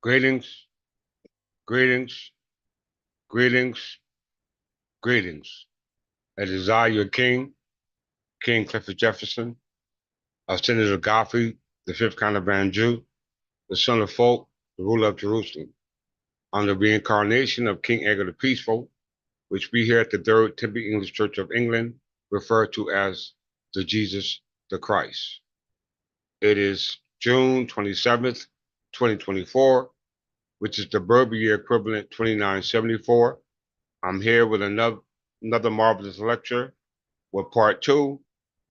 Greetings, greetings, greetings, greetings. It is I, your king, King Clifford Jefferson, of Senator Godfrey, the fifth kind of Van Jew, the son of folk, the ruler of Jerusalem. I'm the reincarnation of King Anglo the Peaceful, which we here at the Third Temple English Church of England refer to as the Jesus the Christ. It is June 27th, 2024, which is the Berber year equivalent 2974. I'm here with another marvelous lecture with part two,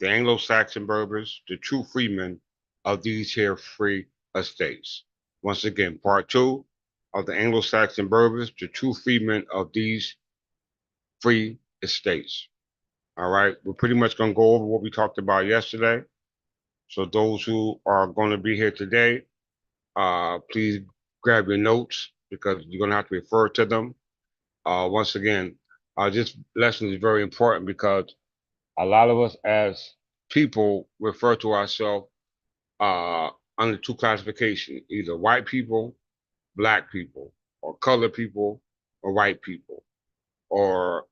the Anglo-Saxon Berbers, the true freemen of these here free estates. Once again, part two of the Anglo-Saxon Berbers, the true freemen of these free estates. All right, we're pretty much going to go over what we talked about yesterday. So those who are going to be here today, please grab your notes because you're going to have to refer to them. Once again, this lesson is very important because a lot of us as people refer to ourselves uh, under two classifications, either white people, black people, or colored people, or white people, or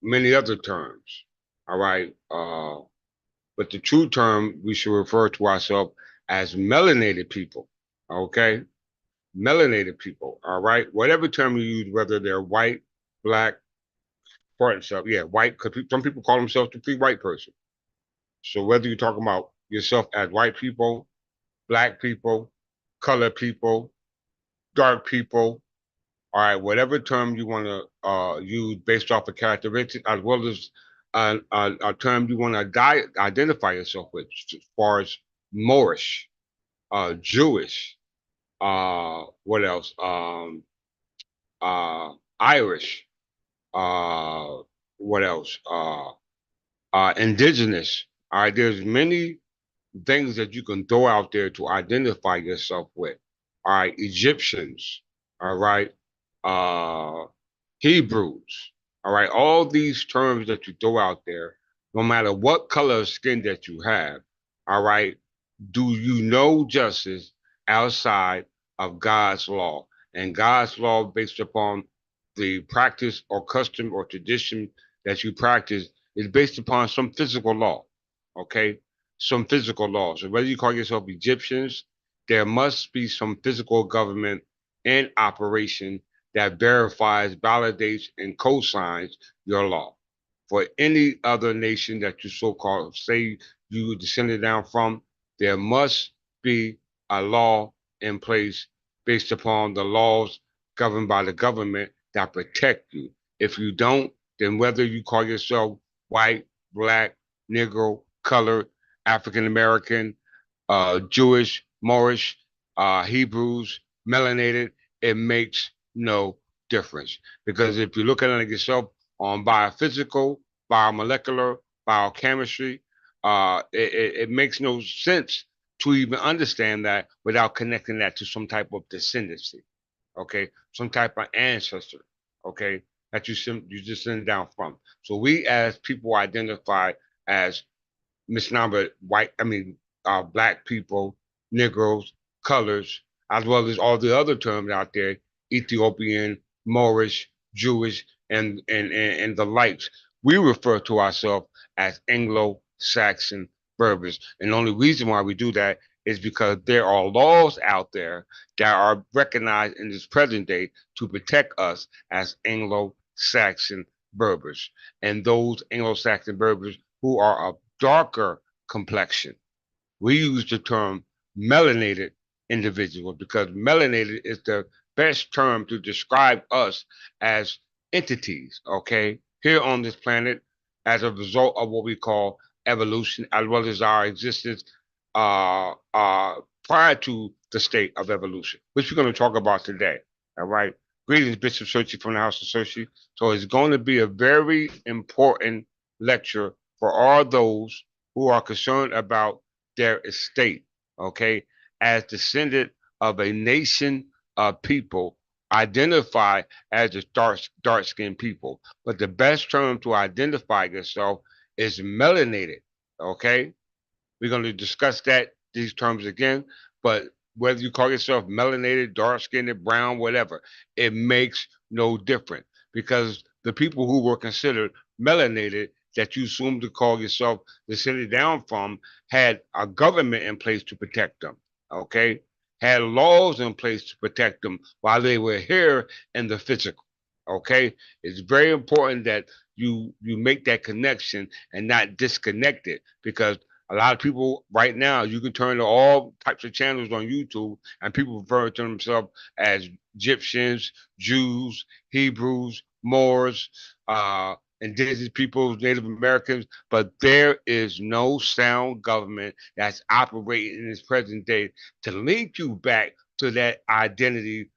many other terms. All right. But the true term, we should refer to ourselves as melanated people. Okay. Melanated people. All right. Whatever term you use, whether they're white, black, part itself. Yeah, white, because some people call themselves the free white person. So whether you're talking about yourself as white people, black people, colored people, dark people, all right, whatever term you want to use based off of characteristics, as well as a term you want to identify yourself with, as far as Moorish, Jewish, what else? Irish, uh, what else? Indigenous. All right, there's many things that you can throw out there to identify yourself with. All right, Egyptians. All right, uh, Hebrews. All right, all these terms that you throw out there, no matter what color of skin that you have. All right, do you know justice outside of God's law? And God's law, based upon the practice or custom or tradition that you practice, is based upon some physical law. Okay, some physical laws. So whether you call yourself Egyptians, there must be some physical government in operation that verifies, validates, and co-signs your law. For any other nation that you so-called say you descended down from, there must be a law in place based upon the laws governed by the government that protect you. If you don't, then whether you call yourself white, black, Negro, colored, African American, Jewish, Moorish, Hebrews, melanated, it makes no difference. Because if you look at it yourself on biophysical, biomolecular, biochemistry, it makes no sense to even understand that without connecting that to some type of descendancy, okay, some type of ancestor, okay, that you just send down from. So we as people identify as misnumbered white, black people, Negroes, colors, as well as all the other terms out there, Ethiopian, Moorish, Jewish, and the likes. We refer to ourselves as Anglo-Saxon Berbers. And the only reason why we do that is because there are laws out there that are recognized in this present day to protect us as Anglo-Saxon Berbers. And those Anglo-Saxon Berbers who are of darker complexion. We use the term melanated individual because melanated is the best term to describe us as entities, okay, here on this planet as a result of what we call evolution, as well as our existence uh, uh, prior to the state of evolution, which we're going to talk about today. All right. Greetings, Bishop Searchy from the House of Searchy. So it's going to be a very important lecture for all those who are concerned about their estate, okay, as descendant of a nation of people identify as the dark skinned people. But the best term to identify yourself is melanated, okay? We're going to discuss that these terms again, but whether you call yourself melanated, dark-skinned, brown, whatever, it makes no difference because the people who were considered melanated that you assume to call yourself descended down from had a government in place to protect them. Okay, had laws in place to protect them while they were here in the physical. Okay, it's very important that you make that connection and not disconnect it because a lot of people right now you can turn to all types of channels on YouTube and people refer to themselves as Egyptians, Jews, Hebrews, Moors, indigenous peoples, Native Americans, but there is no sound government that's operating in this present day to link you back to that identity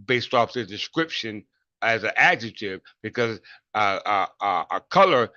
based off the description as an adjective because a color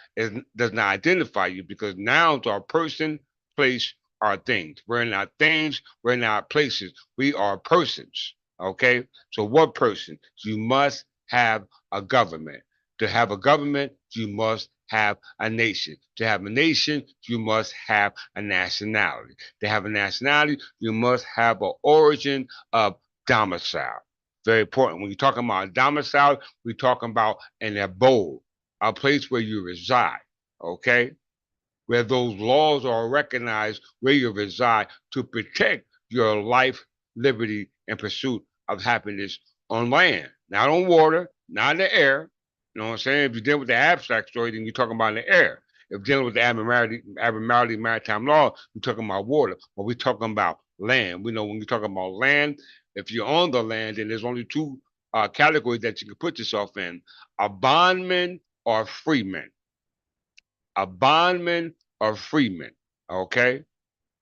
does not identify you because nouns are person, place, are things. We're not things, we're not places. We are persons. Okay? So what person? You must have a government. To have a government, you must have a nation. To have a nation, you must have a nationality. To have a nationality, you must have an origin of domicile. Very important. When you're talking about domicile, we're talking about an abode, a place where you reside. Okay? Where those laws are recognized where you reside to protect your life, liberty, and pursuit of happiness on land, not on water, not in the air. You know what I'm saying? If you're dealing with the abstract story, then you're talking about in the air. If you're dealing with the abnormality maritime law, you're talking about water. But we're talking about land. We know when you're talking about land, if you're on the land, then there's only two categories that you can put yourself in: a bondman or a freeman, a bondman or freeman. Okay?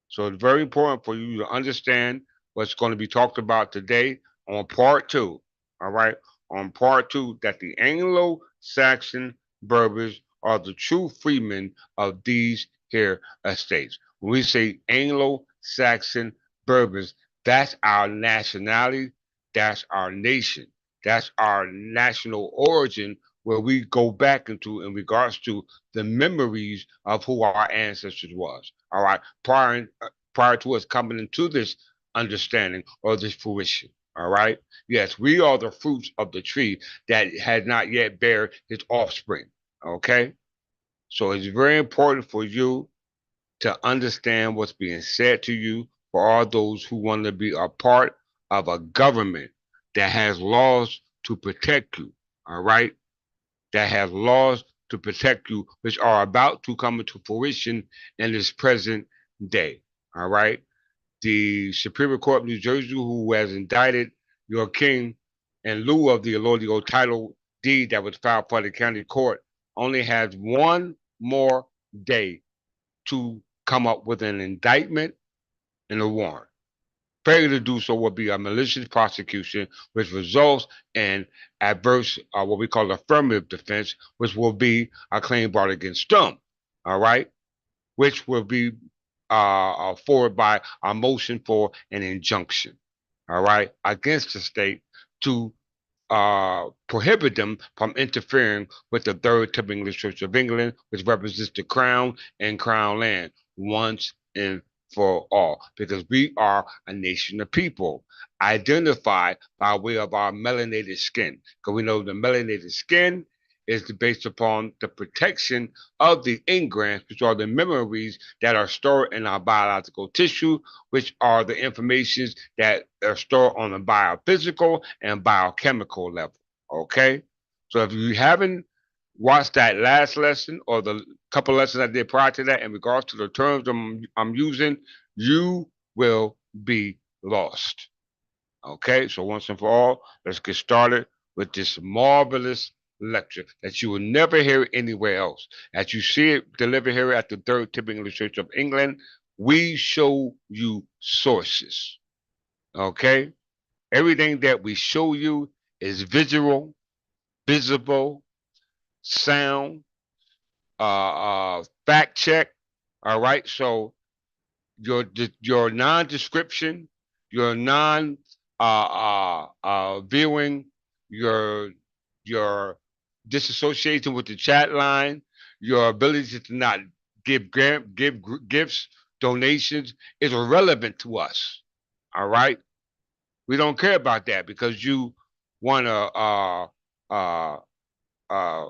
So it's very important for you to understand what's going to be talked about today on part two. All right? On part two, that the Anglo Saxon Berbers are the true freemen of these here estates. When we say Anglo Saxon Berbers, that's our nationality, that's our nation, that's our national origin where we go back into in regards to the memories of who our ancestors was. All right, prior to us coming into this understanding or this fruition. All right. Yes, we are the fruits of the tree that has not yet bear its offspring. Okay. So it's very important for you to understand what's being said to you for all those who want to be a part of a government that has laws to protect you. All right, that has laws to protect you, which are about to come into fruition in this present day. All right. The Superior Court of New Jersey, who has indicted your king in lieu of the allodial title deed that was filed for the county court, only has one more day to come up with an indictment and a warrant. Failure to do so will be a malicious prosecution, which results in adverse, what we call affirmative defense, which will be a claim brought against them. All right, which will be forwarded by a motion for an injunction. All right, against the state to prohibit them from interfering with the Third Tip English Church of England, which represents the crown and crown land once and for all, because we are a nation of people identified by way of our melanated skin. Because we know the melanated skin is based upon the protection of the engrams, which are the memories that are stored in our biological tissue, which are the informations that are stored on the biophysical and biochemical level. Okay? So if you haven't watched that last lesson or the couple lessons I did prior to that in regards to the terms I'm using, you will be lost. Okay, so once and for all, let's get started with this marvelous lecture that you will never hear anywhere else. As you see it delivered here at the Third Tip English Church of England, we show you sources. Okay, everything that we show you is visual, visible, sound, fact check. All right, so your non-description, your non viewing, your your disassociation with the chat line, your ability to not give gifts donations is irrelevant to us. All right. We don't care about that because you want to uh, uh,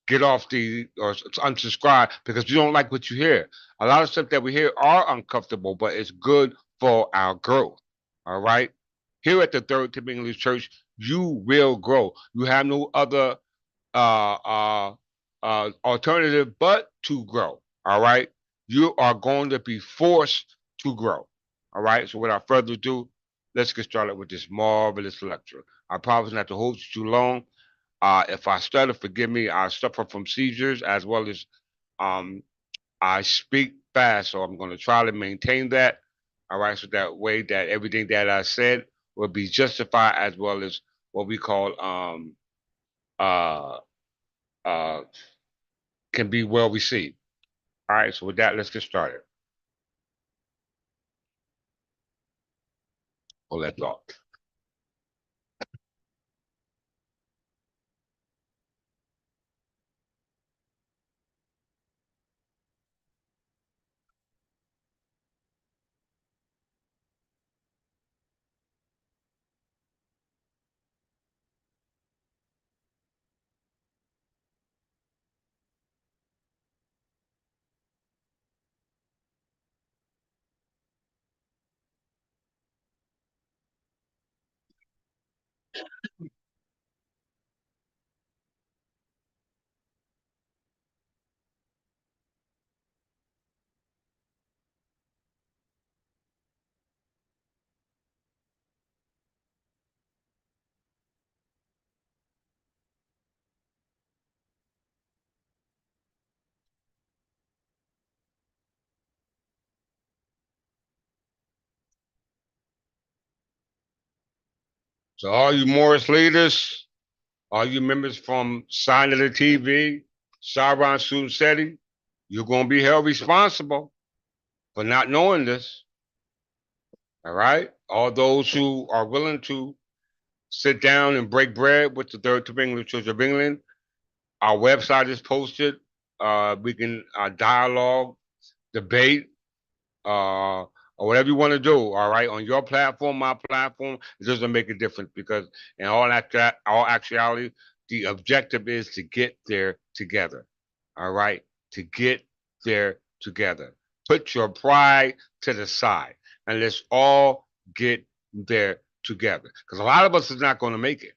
get off the or unsubscribe because you don't like what you hear. A lot of stuff that we hear are uncomfortable, but it's good for our growth. All right. Here at the Third Tip English Church, you will grow. You have no other uh, uh, alternative but to grow. All right. You are going to be forced to grow. All right. So without further ado, let's get started with this marvelous lecture. I promise not to hold you too long. If I stutter, forgive me. I suffer from seizures as well as um, I speak fast, so I'm going to try to maintain that. All right, so that way that everything that I said will be justified as well as what we call uh, uh, can be well received. All right, so with that, let's get started. Hold that thought. So all you Morris leaders, all you members from Sign of the TV, Sharon Sunsetti, you're going to be held responsible for not knowing this. All right. All those who are willing to sit down and break bread with the Third to England Church of England, our website is posted. We can dialogue, debate, or whatever you want to do. All right, on your platform, my platform, it doesn't make a difference because in all actuality, the objective is to get there together. All right, to get there together. Put your pride to the side and let's all get there together. Because a lot of us is not going to make it.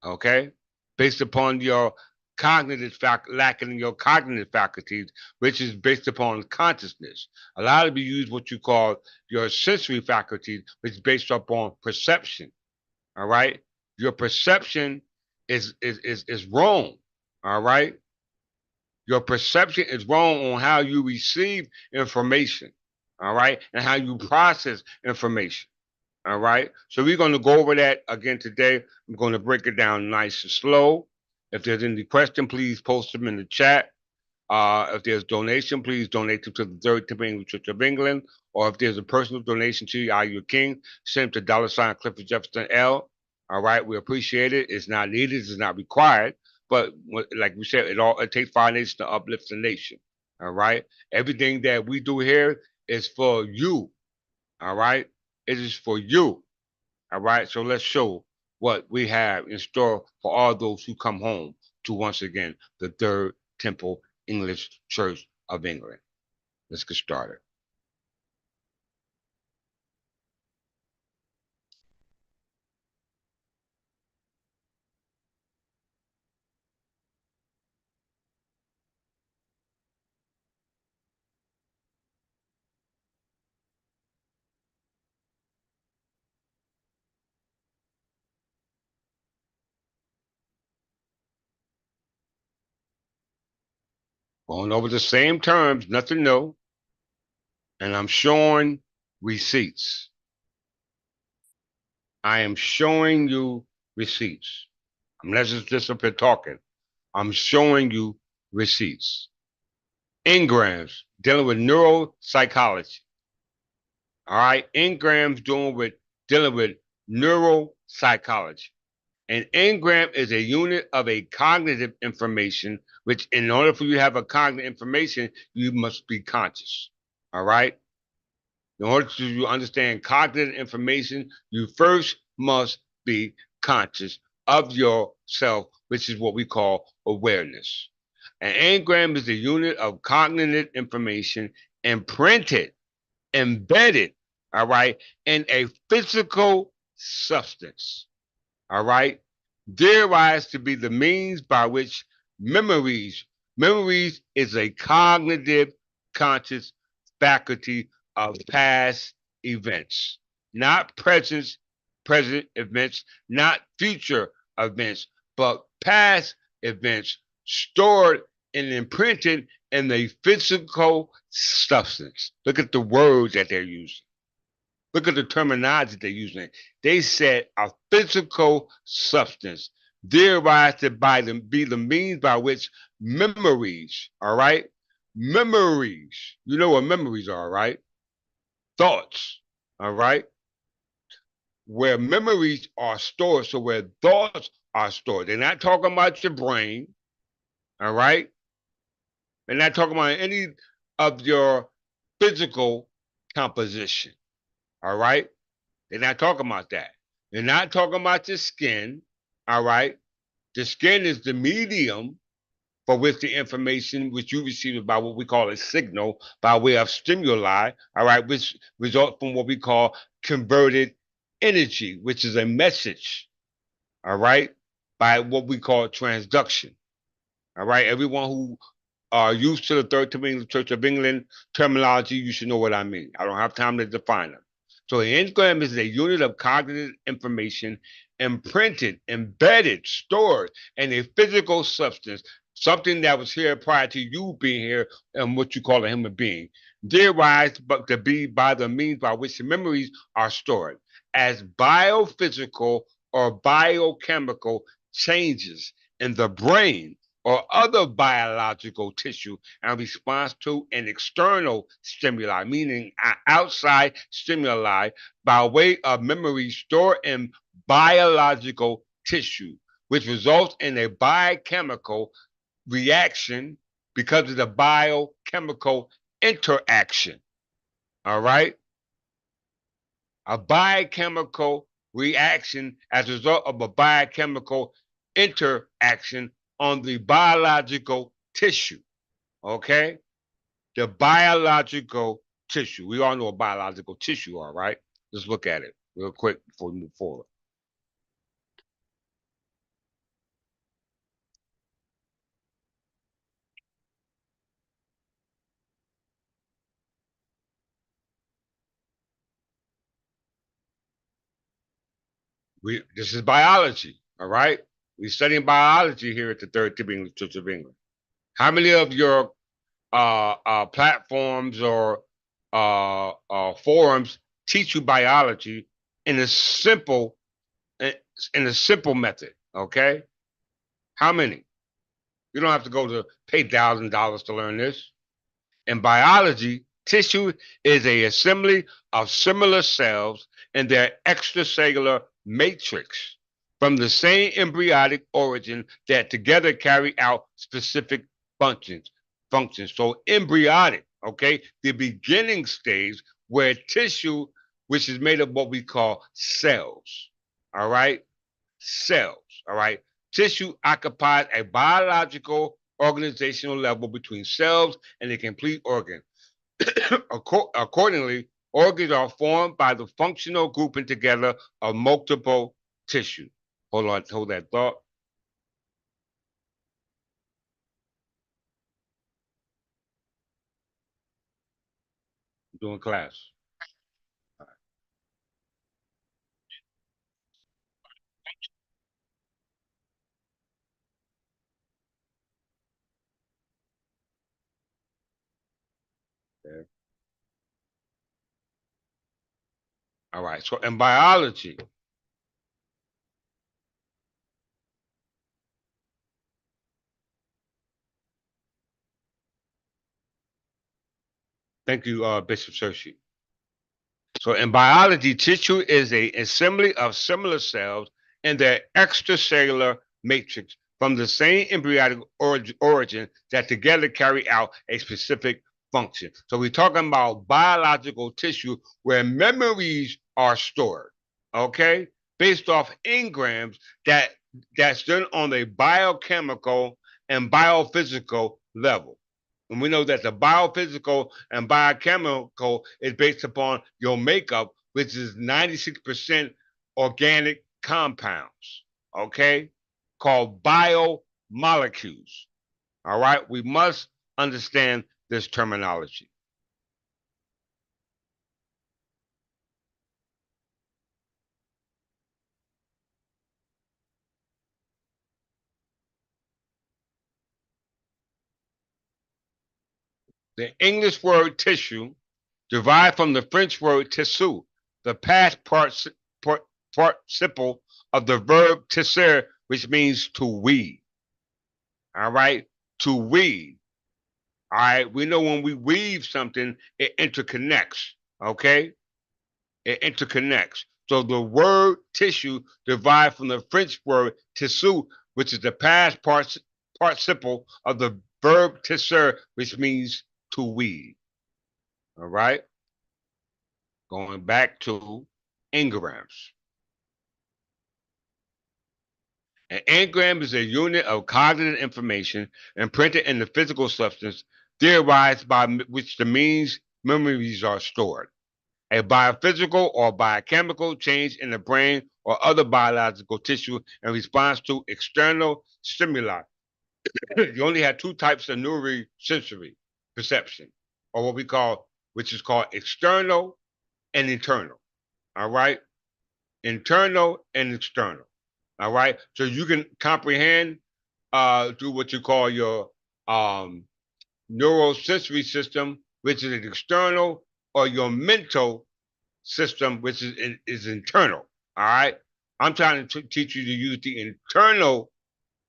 Okay, based upon your lacking in your cognitive faculties, which is based upon consciousness. A lot of you use what you call your sensory faculties, which is based upon perception. All right, your perception is wrong. All right, your perception is wrong on how you receive information. All right, and how you process information. All right. So we're going to go over that again today. I'm going to break it down nice and slow. If there's any question, please post them in the chat. If there's donation, please donate them to the Third Tipping Church of England. Or if there's a personal donation to you, Are You King, send it to $ Clifford Jefferson L. All right. We appreciate it. It's not needed. It's not required. But like we said, it takes 5 nations to uplift the nation. All right. Everything that we do here is for you. All right. It is for you. All right. So let's show what we have in store for all those who come home to once again the Third Temple English Church of England. Let's get started. Going over the same terms, nothing new. And I'm showing receipts. I am showing you receipts. I'm not just up here talking. I'm showing you receipts. Engrams dealing with neuropsychology. All right, engrams dealing with neuropsychology. An engram is a unit of a cognitive information, which in order for you to have a cognitive information, you must be conscious. All right. In order to understand cognitive information, you first must be conscious of yourself, which is what we call awareness. An engram is the unit of cognitive information imprinted, embedded, all right, in a physical substance, all right, theorized to be the means by which memories, memories is a cognitive conscious faculty of past events, not present events, not future events, but past events stored and imprinted in a physical substance. Look at the words that they're using. Look at the terminology they're using. They said a physical substance, theorized to be the means by which memories, all right? Memories, you know what memories are, right? Thoughts, all right? Where memories are stored, so where thoughts are stored. They're not talking about your brain, all right? They're not talking about any of your physical composition, all right? They're not talking about that. They're not talking about the skin. All right. The skin is the medium for which the information which you receive by what we call a signal by way of stimuli, all right, which result from what we call converted energy, which is a message, all right, by what we call transduction. All right. Everyone who are used to the Church of England terminology, you should know what I mean. I don't have time to define them. So the engram is a unit of cognitive information imprinted, embedded, stored in a physical substance, something that was here prior to you being here and what you call a human being, derived but to be by the means by which the memories are stored as biophysical or biochemical changes in the brain or other biological tissue in response to an external stimuli, meaning outside stimuli, by way of memory stored in biological tissue, which results in a biochemical reaction because of the biochemical interaction. All right? A biochemical reaction as a result of a biochemical interaction on the biological tissue. Okay? The biological tissue. We all know what biological tissue are, right? Let's look at it real quick before we move forward. This is biology, all right? We're studying biology here at the Third English Church of England. How many of your platforms or forums teach you biology in a simple in a simple method? Okay, how many? You don't have to go to pay $1,000 to learn this. In biology, tissue is a assembly of similar cells and their extracellular matrix from the same embryonic origin that together carry out specific functions. So embryonic, okay, the beginning stage where tissue, which is made of what we call cells, all right, cells, all right. Tissue occupies a biological organizational level between cells and a complete organ. Accordingly, organs are formed by the functional grouping together of multiple tissue. Hold that thought. I'm doing class. Okay. All right. So in biology, thank you, Bishop Searcy. So in biology, tissue is a assembly of similar cells in their extracellular matrix from the same embryonic origin that together carry out a specific function. So we're talking about biological tissue where memories are stored, okay, based off engrams that's done on a biochemical and biophysical level. And we know that the biophysical and biochemical is based upon your makeup, which is 96% organic compounds, okay, called biomolecules. All right, we must understand this terminology. The English word tissue derived from the French word tissu, the past participle of the verb tisser, which means to weave. All right, to weave. All right, we know when we weave something, it interconnects. Okay, it interconnects. So the word tissue derived from the French word tissu, which is the past participle of the verb tisser, which means to weave. All right, going back to engrams. An engram is a unit of cognitive information imprinted in the physical substance theorized by which the means memories are stored. A biophysical or biochemical change in the brain or other biological tissue in response to external stimuli. You only have two types of neurosensory perception, or what we call, which is called external and internal. All right, internal and external. All right, so you can comprehend through what you call your um, neurosensory system, which is an external, or your mental system, which is internal. All right, I'm trying to teach you to use the internal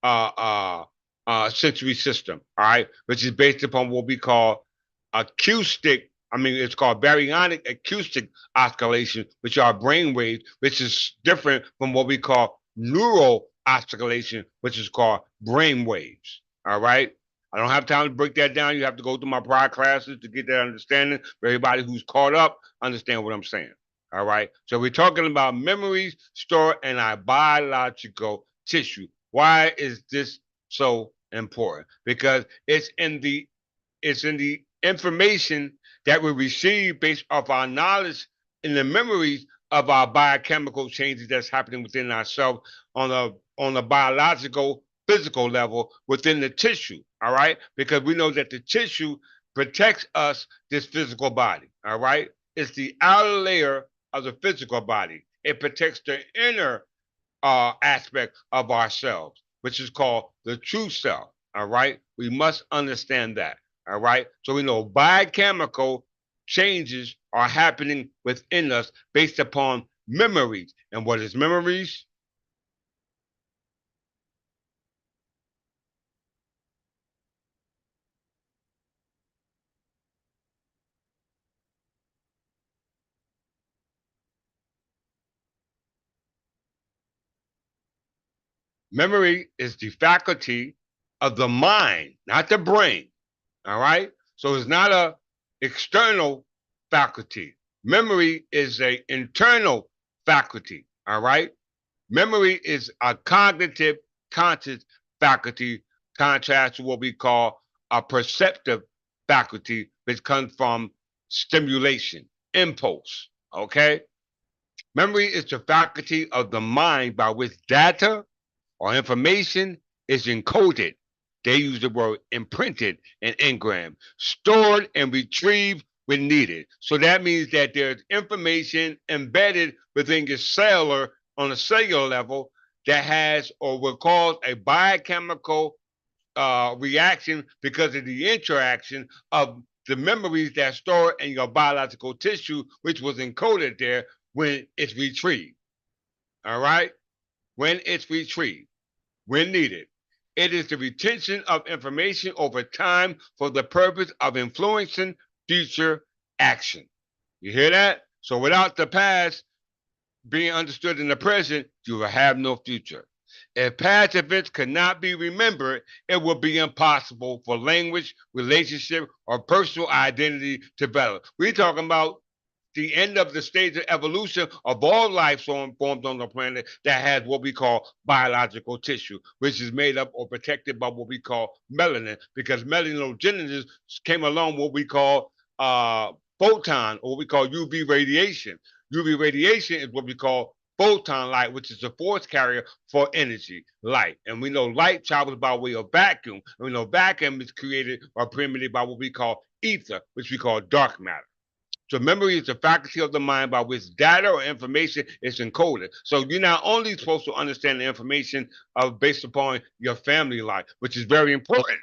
uh, uh, sensory system. All right, which is based upon what we call acoustic. I mean, it's called baryonic acoustic oscillation, which are brain waves, which is different from what we call neural oscillation, which is called brain waves. All right. I don't have time to break that down. You have to go through my prior classes to get that understanding. For everybody who's caught up, understand what I'm saying. All right. So we're talking about memories stored in our biological tissue. Why is this so important? Because it's in the information that we receive based off our knowledge and the memories of our biochemical changes that's happening within ourselves on a biological physical level within the tissue. All right, because we know that the tissue protects us, this physical body. All right, it's the outer layer of the physical body. It protects the inner aspect of ourselves, which is called the true self. All right. We must understand that. All right. So we know biochemical changes are happening within us based upon memories. And what is memories? Memory is the faculty of the mind, not the brain. All right. So it's not a external faculty. Memory is a internal faculty. All right. Memory is a cognitive conscious faculty, contrast to what we call a perceptive faculty, which comes from stimulation, impulse. Okay? Memory is the faculty of the mind by which data or information is encoded. They use the word imprinted and engram, stored and retrieved when needed. So that means that there's information embedded within your cellular on a cellular level that has or will cause a biochemical reaction because of the interaction of the memories that store in your biological tissue, which was encoded there when it's retrieved. All right? When it's retrieved when needed. It is the retention of information over time for the purpose of influencing future action. You hear that? So without the past being understood in the present, you will have no future. If past events cannot be remembered, it will be impossible for language, relationship, or personal identity to develop. We're talking about the end of the stage of evolution of all life forms on the planet that has what we call biological tissue, which is made up or protected by what we call melanin, because melanogenesis came along what we call photon, or what we call UV radiation. UV radiation is what we call photon light, which is the force carrier for energy, light. And we know light travels by way of vacuum. And we know vacuum is created or permeated by what we call ether, which we call dark matter. So memory is the faculty of the mind by which data or information is encoded. So you're not only supposed to understand the information based upon your family life, which is very important.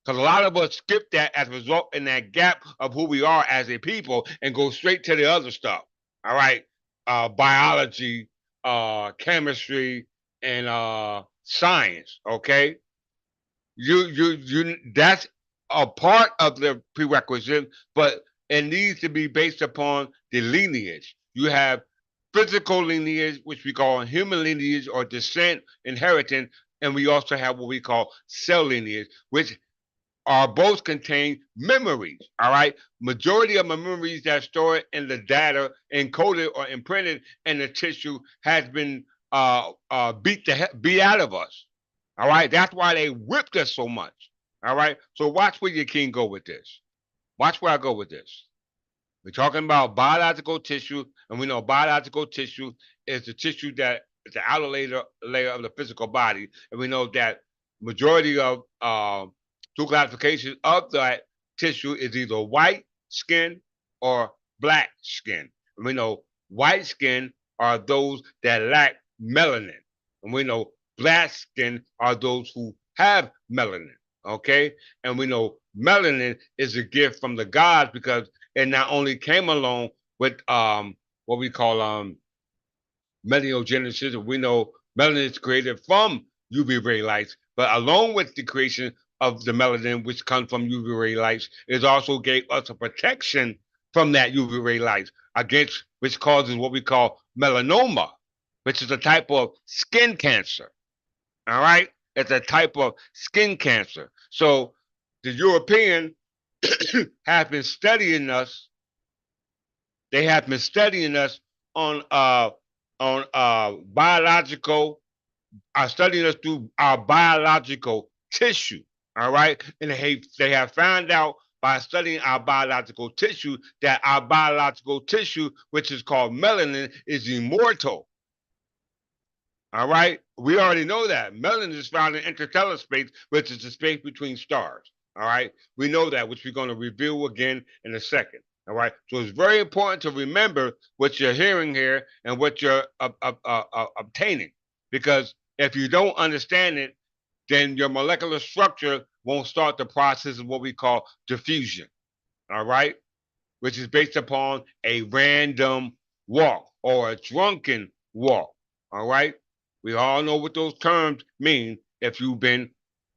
Because a lot of us skip that as a result in that gap of who we are as a people and go straight to the other stuff. All right. Biology, chemistry, and science. Okay. You that's a part of the prerequisite, but it needs to be based upon the lineage. You have physical lineage, which we call human lineage or descent, inheritance, and we also have what we call cell lineage, which are both contain memories. All right. Majority of my memories that are stored in the data, encoded or imprinted in the tissue, has been beat out of us. All right. That's why they whipped us so much. All right. So watch where your king go with this. Watch where I go with this. We're talking about biological tissue, and we know biological tissue is the tissue that is the outer layer of the physical body, and we know that majority of two classifications of that tissue is either white skin or black skin. And we know white skin are those that lack melanin, and we know black skin are those who have melanin. Okay, and we know melanin is a gift from the gods because it not only came along with what we call melanogenesis, we know melanin is created from UV ray lights, but along with the creation of the melanin, which comes from UV ray lights, it also gave us a protection from that UV ray lights against which causes what we call melanoma, which is a type of skin cancer. All right, it's a type of skin cancer. So the European have been studying us. They have been studying us on biological, studying us through our biological tissue. All right, and they have found out by studying our biological tissue that our biological tissue, which is called melanin, is immortal. All right, we already know that melanin is found in interstellar space, which is the space between stars. All right, we know that, which we're going to reveal again in a second. All right, so it's very important to remember what you're hearing here and what you're obtaining, because if you don't understand it, then your molecular structure won't start the process of what we call diffusion. All right, which is based upon a random walk or a drunken walk. All right, we all know what those terms mean if you've been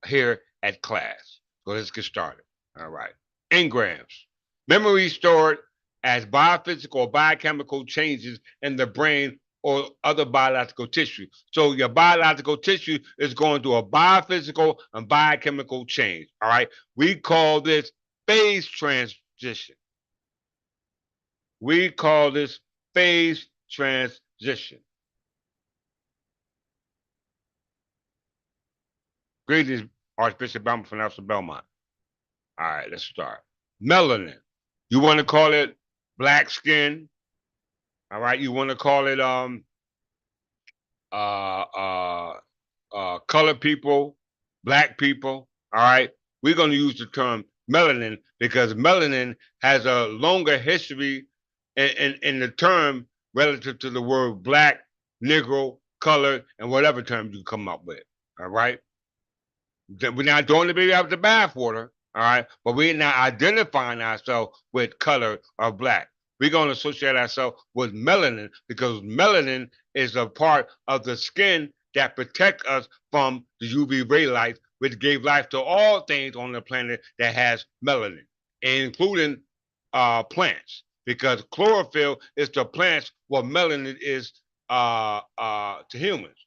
here at class. So let's get started. All right. Engrams. Memory stored as biophysical or biochemical changes in the brain or other biological tissue. So your biological tissue is going through a biophysical and biochemical change. All right. We call this phase transition. We call this phase transition. Greetings, Archbishop Belmont from Nelson Belmont. All right, let's start. Melanin. You want to call it black skin. All right. You want to call it uh uh colored people, black people. All right. We're going to use the term melanin because melanin has a longer history in the term relative to the word black, negro, colored, and whatever term you come up with. All right. We're not throwing the baby out the bathwater, all right? But we're not identifying ourselves with color or black. We're going to associate ourselves with melanin because melanin is a part of the skin that protects us from the UV ray light, which gave life to all things on the planet that has melanin, including plants. Because chlorophyll is to plants what melanin is to humans.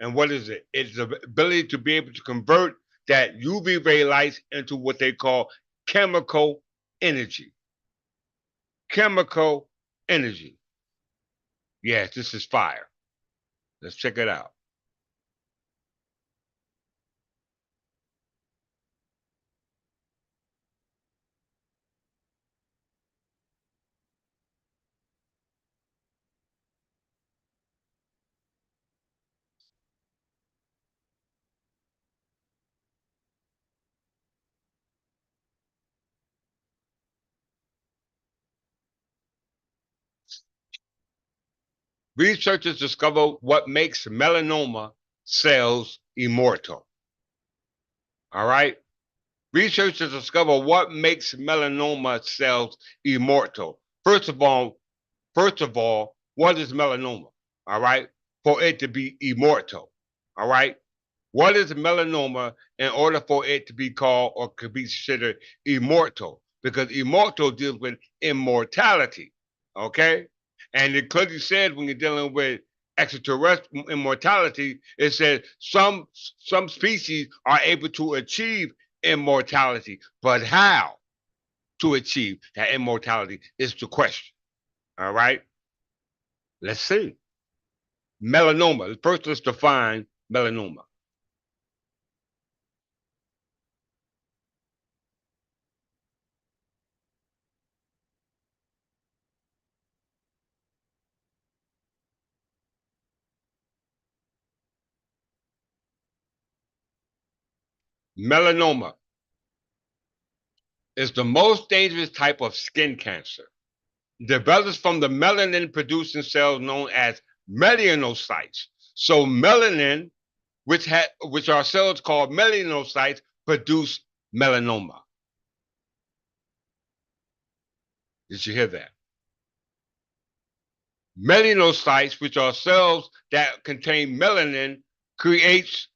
And what is it? It's the ability to be able to convert that UV ray lights into what they call chemical energy. Chemical energy. Yes, this is fire. Let's check it out. Researchers discover what makes melanoma cells immortal. All right. Researchers discover what makes melanoma cells immortal. First of all, what is melanoma? All right. For it to be immortal. All right. What is melanoma in order for it to be called or could be considered immortal? Because immortal deals with immortality. Okay. And the clearly said when you're dealing with extraterrestrial immortality, it says some species are able to achieve immortality, but how to achieve that immortality is the question. All right, let's see. Melanoma. First, let's define melanoma. Melanoma is the most dangerous type of skin cancer. It develops from the melanin producing cells known as melanocytes. So melanin, which are cells called melanocytes, produce melanoma. Did you hear that? Melanocytes, which are cells that contain melanin, creates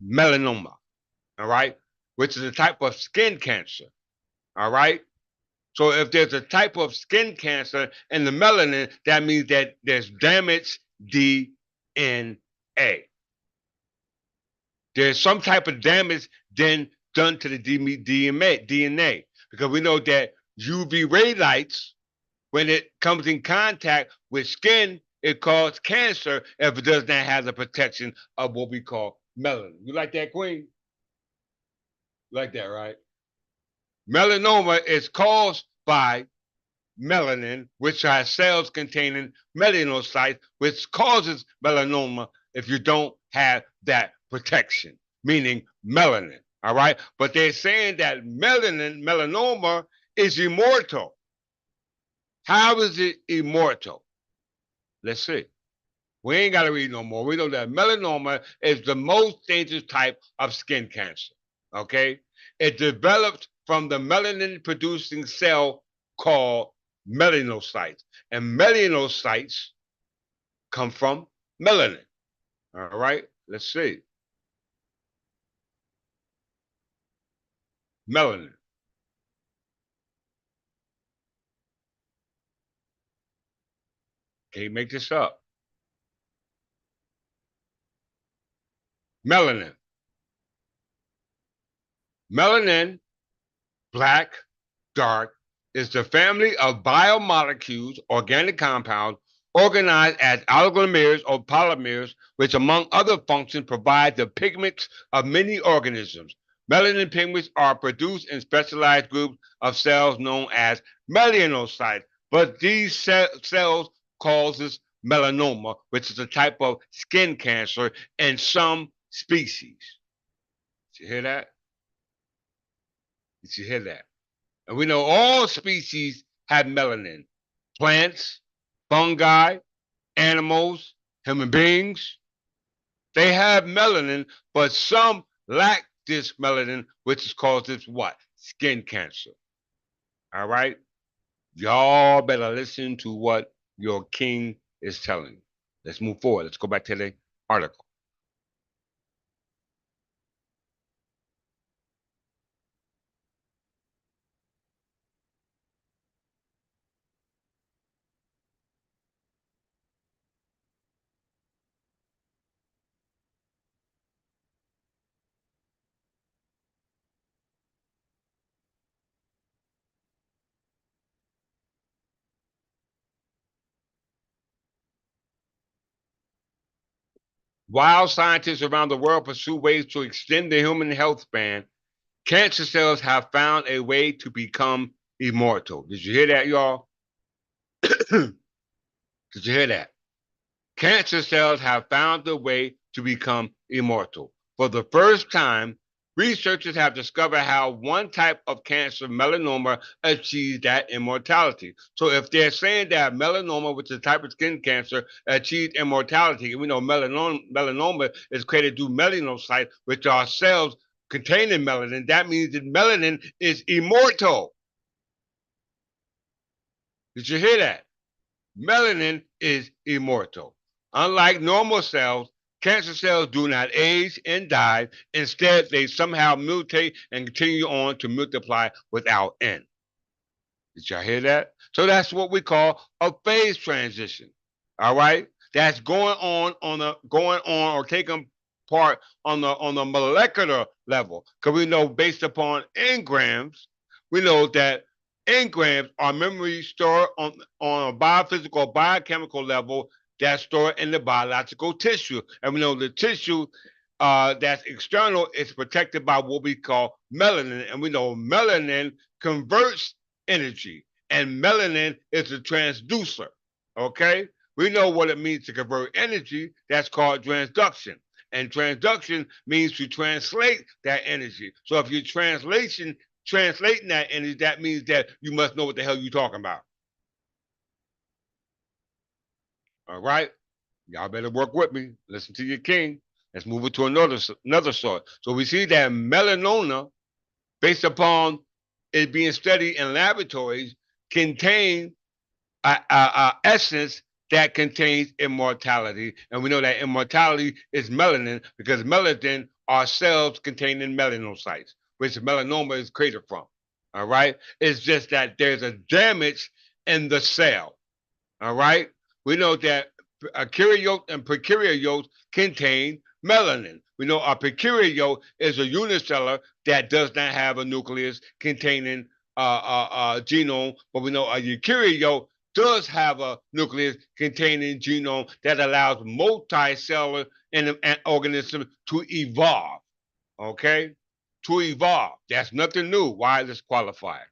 melanoma. All right, which is a type of skin cancer. All right. So if there's a type of skin cancer in the melanin, that means that there's damaged DNA. There's some type of damage then done to the DNA because we know that UV ray lights, when it comes in contact with skin, it causes cancer if it does not have the protection of what we call melanin. You like that, Queen? You like that, right? Melanoma is caused by melanin, which are cells containing melanocytes, which causes melanoma if you don't have that protection, meaning melanin. All right. But they're saying that melanoma is immortal. How is it immortal? Let's see. We ain't got to read no more. We know that melanoma is the most dangerous type of skin cancer. Okay. It develops from the melanin producing cell called melanocytes. And melanocytes come from melanin. All right. Let's see. Melanin. Can't make this up. Melanin. Melanin, black, dark, is the family of biomolecules, organic compounds, organized as oligomers or polymers, which, among other functions, provide the pigments of many organisms. Melanin pigments are produced in specialized groups of cells known as melanocytes, but these cells causes melanoma, which is a type of skin cancer in some species. Did you hear that? Did you hear that? And we know all species have melanin. Plants, fungi, animals, human beings, they have melanin, but some lack this melanin, which is causes what? Skin cancer. All right? Y'all better listen to what your king is telling you. Let's move forward. Let's go back to the article. While scientists around the world pursue ways to extend the human health span, cancer cells have found a way to become immortal. Did you hear that, y'all? Did you hear that? Cancer cells have found a way to become immortal. For the first time, researchers have discovered how one type of cancer, melanoma, achieves that immortality. So if they're saying that melanoma, which is a type of skin cancer, achieves immortality, we know melanoma is created through melanocytes, which are cells containing melanin. That means that melanin is immortal. Did you hear that? Melanin is immortal. Unlike normal cells, cancer cells do not age and die. Instead, they somehow mutate and continue on to multiply without end. Did y'all hear that? So that's what we call a phase transition. All right, that's going on or taking part on the molecular level. Because we know based upon engrams, we know that engrams are memory stored on a biophysical, biochemical level that's stored in the biological tissue. And we know the tissue that's external is protected by what we call melanin. And we know melanin converts energy, and melanin is a transducer. Okay, we know what it means to convert energy. That's called transduction. And transduction means to translate that energy. So if you're translating that energy, that means that you must know what the hell you're talking about. All right, y'all better work with me. Listen to your king. Let's move it to another source. So we see that melanoma, based upon it being studied in laboratories, contain a essence that contains immortality. And we know that immortality is melanin because melanin are cells containing melanocytes, which melanoma is created from. All right. It's just that there's a damage in the cell. All right. We know that eukaryote and prokaryotes contain melanin. We know a prokaryote is a unicellular that does not have a nucleus containing genome, but we know a eukaryote does have a nucleus containing genome that allows multicellular organisms to evolve. Okay, to evolve. That's nothing new. Why is this qualified?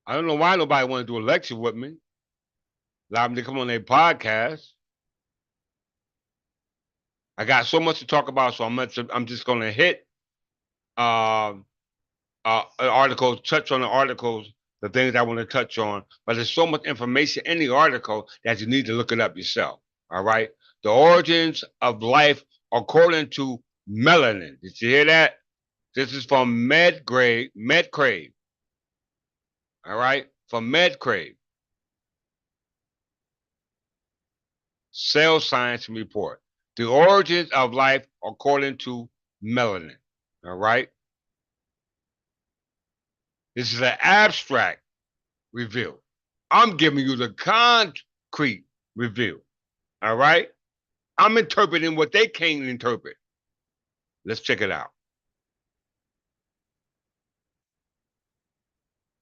I don't know why nobody want to do a lecture with me. Allow them to come on their podcast. I got so much to talk about, so I'm just going to hit uh, articles, touch on the articles, the things I want to touch on. But there's so much information in the article that you need to look it up yourself. All right. The origins of life according to melanin. Did you hear that? This is from Medcrave. All right. From Medcrave. Cell Science Report. The origins of life according to melanin. All right. This is an abstract review. I'm giving you the concrete review. All right. I'm interpreting what they can't interpret. Let's check it out.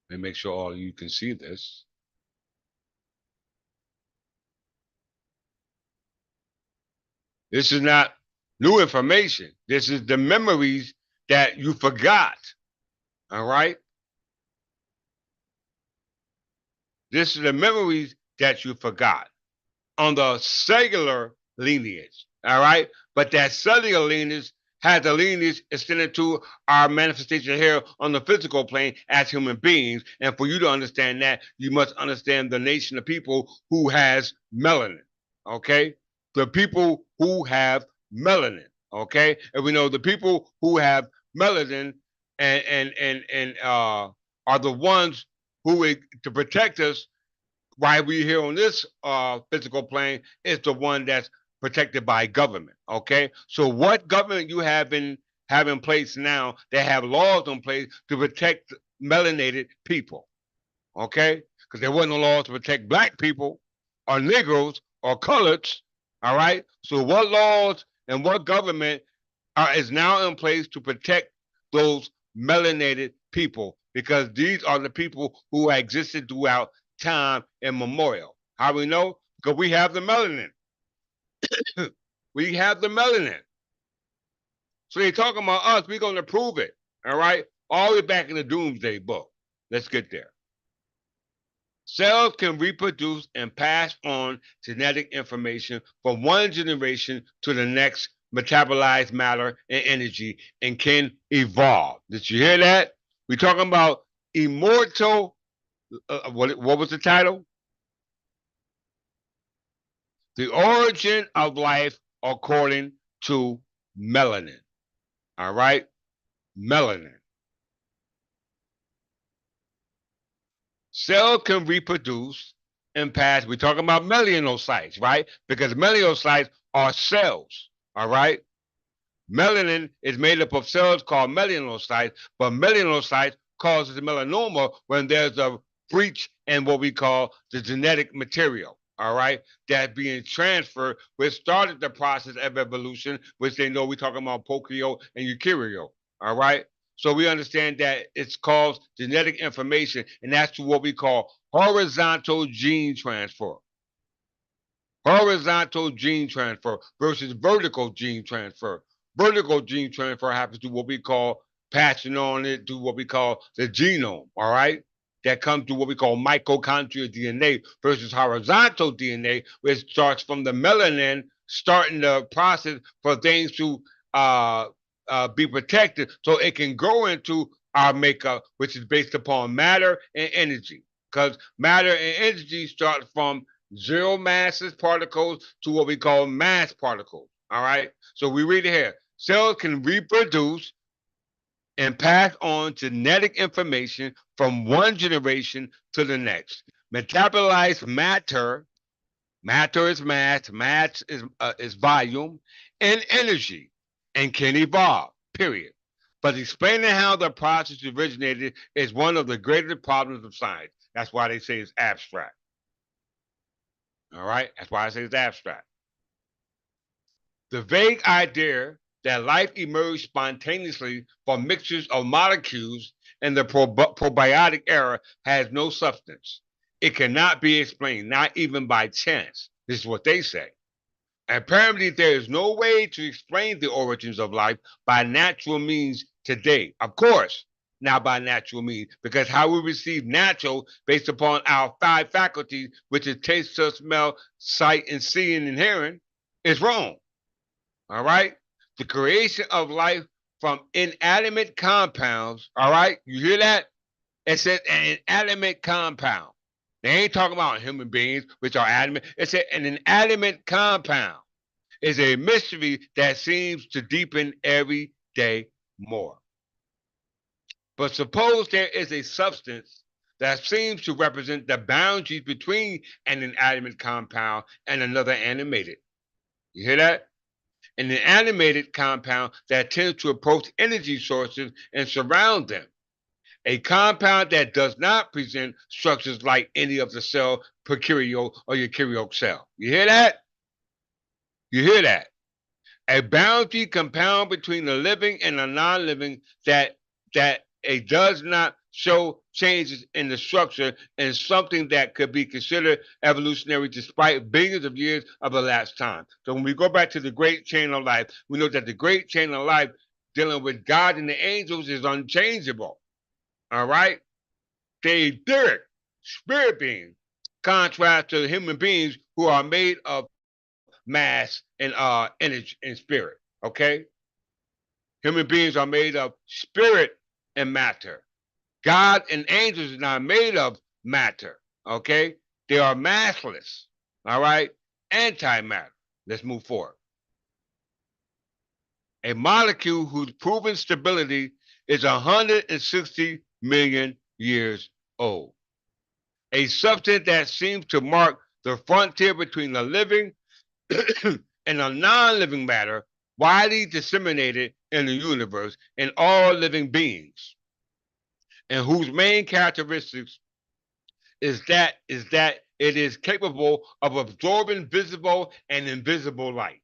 Let me make sure all of you can see this. This is not new information. This is the memories that you forgot. All right. This is the memories that you forgot on the cellular lineage. All right. But that cellular lineage has a lineage extended to our manifestation here on the physical plane as human beings. And for you to understand that, you must understand the nation of people who has melanin. Okay. The people who have melanin. Okay. And we know the people who have melanin and are the ones who to protect us why we here on this physical plane is the one that's protected by government. Okay, so what government you have in place now? They have laws in place to protect melanated people. Okay, because there wasn't no laws to protect black people or Negroes or coloreds. All right. So what laws and what government is now in place to protect those melanated people? Because these are the people who existed throughout time immemorial. How we know? Because we have the melanin. We have the melanin. So they talking about us. We're going to prove it. All right. All the way back in the Doomsday Book. Let's get there. Cells can reproduce and pass on genetic information from one generation to the next, metabolize matter and energy, and can evolve. Did you hear that? We're talking about immortal. What was the title? The origin of life according to melanin. All right? Melanin. Cell can reproduce and pass. We're talking about melanocytes, right? Because melanocytes are cells, all right? Melanin is made up of cells called melanocytes, but melanocytes causes melanoma when there's a breach in what we call the genetic material, all right? That's being transferred, which started the process of evolution, which they know we're talking about procreate and eukaryote, all right? So we understand that it's called genetic information, and that's what we call horizontal gene transfer. Horizontal gene transfer versus vertical gene transfer. Vertical gene transfer happens to what we call passing on it to what we call the genome, all right? That comes to what we call mitochondrial DNA versus horizontal DNA, which starts from the melanin, starting the process for things to be protected so it can grow into our makeup, which is based upon matter and energy. Because matter and energy start from zero masses particles to what we call mass particles. All right. So we read it here. Cells can reproduce and pass on genetic information from one generation to the next. Metabolize matter. Matter is mass is volume and energy, and can evolve. Period. But explaining how the process originated is one of the greatest problems of science. That's why they say it's abstract. All right. That's why I say it's abstract. The vague idea that life emerged spontaneously from mixtures of molecules in the probiotic era has no substance. It cannot be explained, not even by chance. This is what they say. Apparently, there is no way to explain the origins of life by natural means today. Of course, not by natural means, because how we receive natural based upon our five faculties, which is taste, touch, smell, sight, and seeing and hearing, is wrong. All right? The creation of life from inanimate compounds, all right? You hear that? It says an inanimate compound. They ain't talking about human beings, which are animate. It's an inanimate compound. Is a mystery that seems to deepen every day more. But suppose there is a substance that seems to represent the boundaries between an inanimate compound and another animated. You hear that? An inanimated compound that tends to approach energy sources and surround them. A compound that does not present structures like any of the cell prokaryote or eukaryote cell. You hear that? You hear that? A boundary compound between the living and the non-living that it does not show changes in the structure and something that could be considered evolutionary despite billions of years of elapsed time. So when we go back to the great chain of life, we know that the great chain of life dealing with God and the angels is unchangeable. All right? They etheric, spirit beings, contrast to human beings who are made of mass and energy and spirit. Okay? Human beings are made of spirit and matter. God and angels are not made of matter. Okay? They are massless. All right? Antimatter. Let's move forward. A molecule whose proven stability is 160 million years old. A substance that seems to mark the frontier between the living and the non-living matter widely disseminated in the universe in all living beings, and whose main characteristics is that it is capable of absorbing visible and invisible light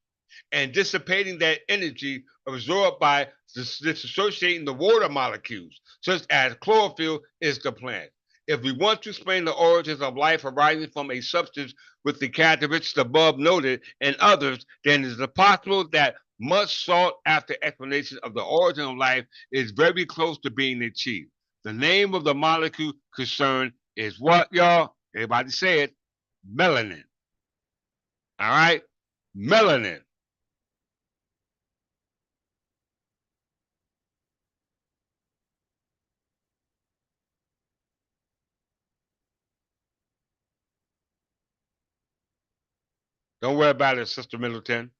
and dissipating that energy absorbed by disassociating the water molecules, such as chlorophyll is the plant. If we want to explain the origins of life arising from a substance with the characteristics above noted and others, then it is possible that much sought after explanation of the origin of life is very close to being achieved. The name of the molecule concerned is what, y'all? Everybody say it. Melanin. All right? Melanin. Don't worry about it, Sister Middleton.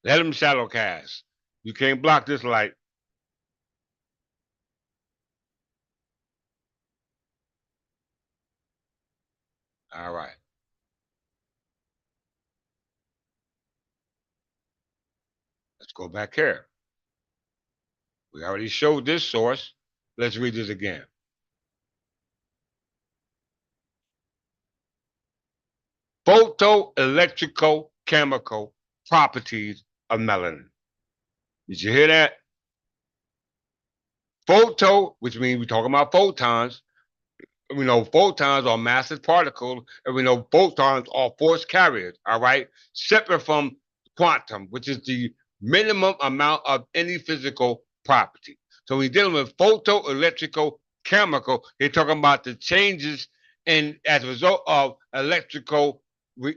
Let them shadow cast. You can't block this light. All right. Let's go back here. We already showed this source. Let's read this again. Photoelectrical chemical properties of melanin. Did you hear that? Photo, which means we're talking about photons. We know photons are massive particles, and we know photons are force carriers, all right? Separate from quantum, which is the minimum amount of any physical property. So when you're dealing with photoelectrical chemical, you're talking about the changes in as a result of electrical re,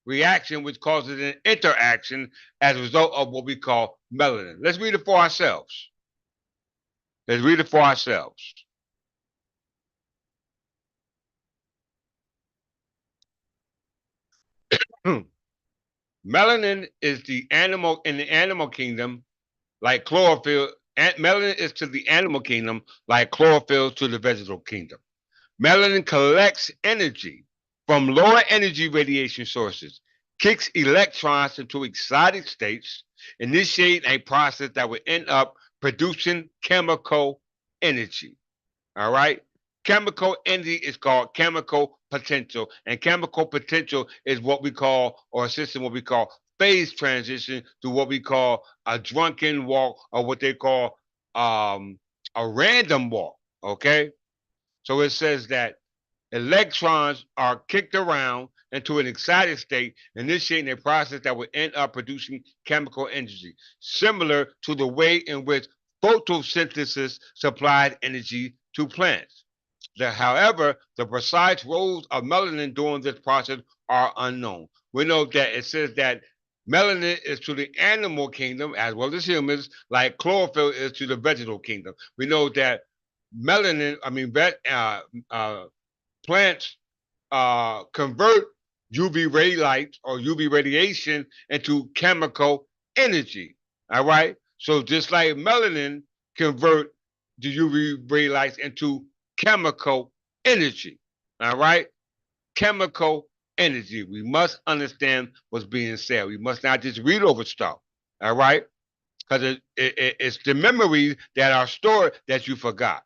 reaction, which causes an interaction as a result of what we call melanin. Let's read it for ourselves. Let's read it for ourselves. Melanin is the animal in the animal kingdom, like chlorophyll. Melanin is to the animal kingdom, like chlorophyll to the vegetable kingdom. Melanin collects energy from lower energy radiation sources, kicks electrons into excited states, initiating a process that will end up producing chemical energy. All right. Chemical energy is called chemical potential, and chemical potential is what we call, or a system what we call phase transition to what we call a drunken walk, or what they call um, a random walk. Okay. So it says that electrons are kicked around into an excited state, initiating a process that will end up producing chemical energy, similar to the way in which photosynthesis supplied energy to plants. However, the precise roles of melanin during this process are unknown. We know that it says that melanin is to the animal kingdom as well as humans, like chlorophyll is to the vegetable kingdom. We know that melanin, I mean, plants convert UV ray light or UV radiation into chemical energy. All right. So just like melanin convert the UV ray lights into chemical energy. All right. Chemical energy. We must understand what's being said. We must not just read over stuff. All right. Because it's the memories that are stored that you forgot.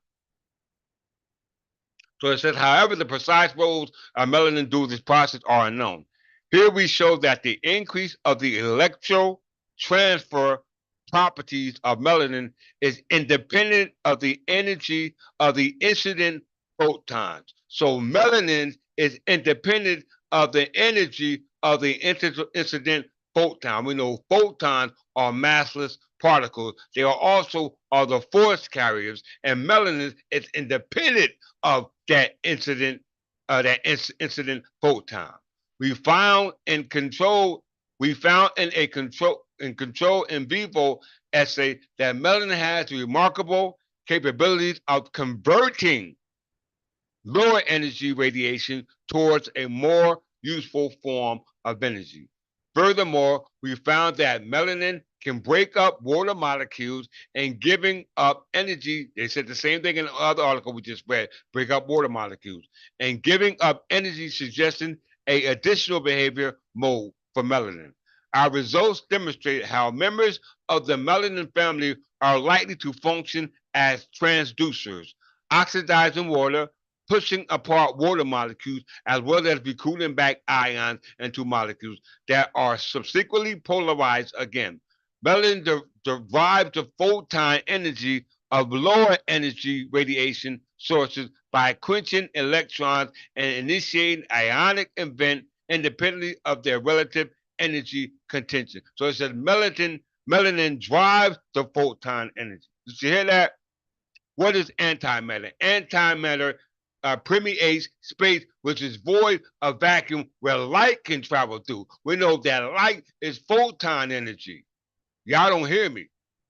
So it says, however, the precise roles of melanin during this process are unknown. Here we show that the increase of the electro transfer properties of melanin is independent of the energy of the incident photons. So melanin is independent of the energy of the incident photon. We know photons are massless particles. They are also are the force carriers, and melanin is independent of that incident photon. We found in control. We found in a control in vivo assay that melanin has remarkable capabilities of converting lower energy radiation towards a more useful form of energy. Furthermore, we found that melanin can break up water molecules and giving up energy. They said the same thing in the other article we just read, break up water molecules and giving up energy, suggesting a additional behavior mode for melanin. Our results demonstrate how members of the melanin family are likely to function as transducers, oxidizing water, pushing apart water molecules as well as recruiting back ions into molecules that are subsequently polarized again. Melanin derives the photon energy of lower energy radiation sources by quenching electrons and initiating ionic event independently of their relative energy contention. So it says melanin drives the photon energy. Did you hear that? What is antimatter? Antimatter permeates space which is void of vacuum where light can travel through. We know that light is photon energy. Y'all don't hear me.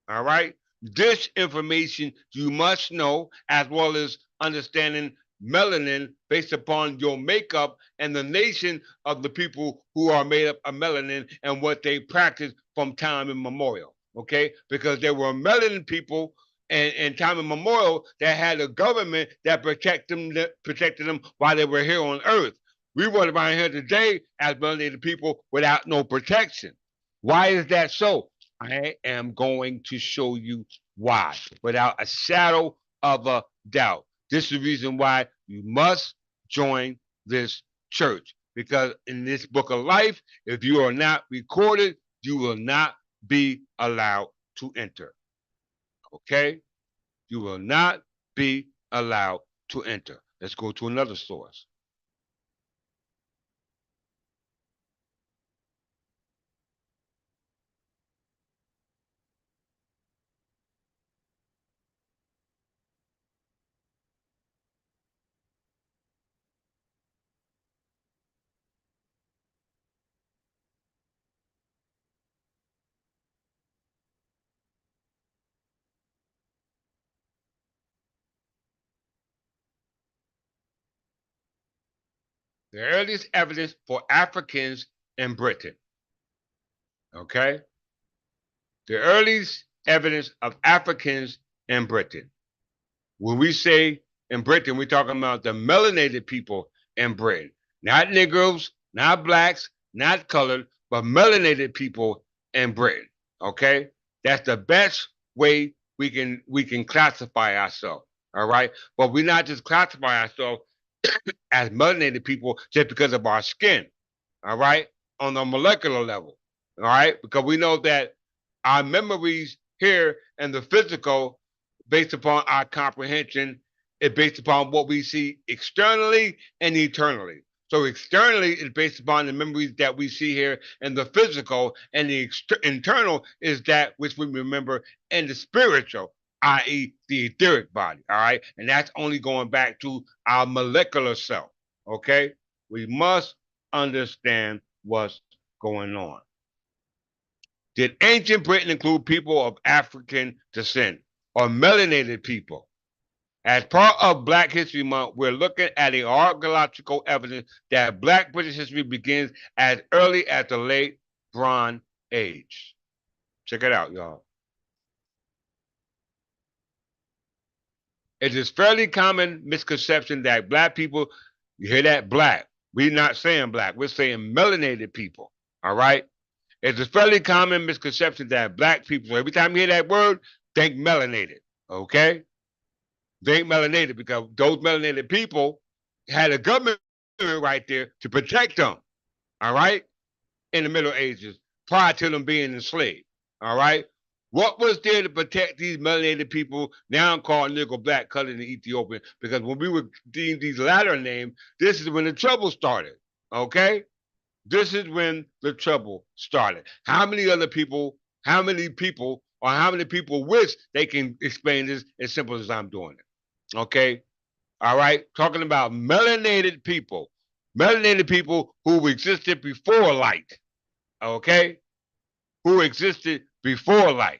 All right. This information you must know, as well as understanding melanin based upon your makeup and the nation of the people who are made up of melanin and what they practice from time immemorial. Okay. Because there were melanin people and time immemorial that had a government that protected them while they were here on earth. We run around here today as melanated people without no protection. Why is that so? I am going to show you why without a shadow of a doubt. This is the reason why you must join this church. Because in this book of life, if you are not recorded, you will not be allowed to enter. Okay? You will not be allowed to enter. Let's go to another source. The earliest evidence for Africans in Britain. Okay? The earliest evidence of Africans in Britain. When we say in Britain, we're talking about the melanated people in Britain, not Negroes, not blacks, not colored, but melanated people in Britain. Okay, that's the best way we can classify ourselves. All right, but we not just classify ourselves as melanated people just because of our skin. All right, on a molecular level. All right, because we know that our memories here and the physical, based upon our comprehension, is based upon what we see externally and eternally. So externally is based upon the memories that we see here and the physical, and the internal is that which we remember in the spiritual, i.e., the etheric body. All right, and that's only going back to our molecular self. Okay, we must understand what's going on. Did ancient Britain include people of African descent or melanated people? As part of Black History Month, we're looking at the archaeological evidence that Black British history begins as early as the late Bronze Age. Check it out, y'all. It is fairly common misconception that Black people, you hear that, Black. We're not saying Black, we're saying melanated people. All right? It's a fairly common misconception that Black people, so every time you hear that word, think melanated. Okay? Think melanated because those melanated people had a government right there to protect them. All right? In the Middle Ages, prior to them being enslaved. All right? What was there to protect these melanated people, now called Negro, Black, Colored, and Ethiopian? Because when we were deemed these latter names, this is when the trouble started. Okay? This is when the trouble started. How many people, or how many people wish they can explain this as simple as I'm doing it? Okay? All right? Talking about melanated people who existed before light. Okay? Who existed before light.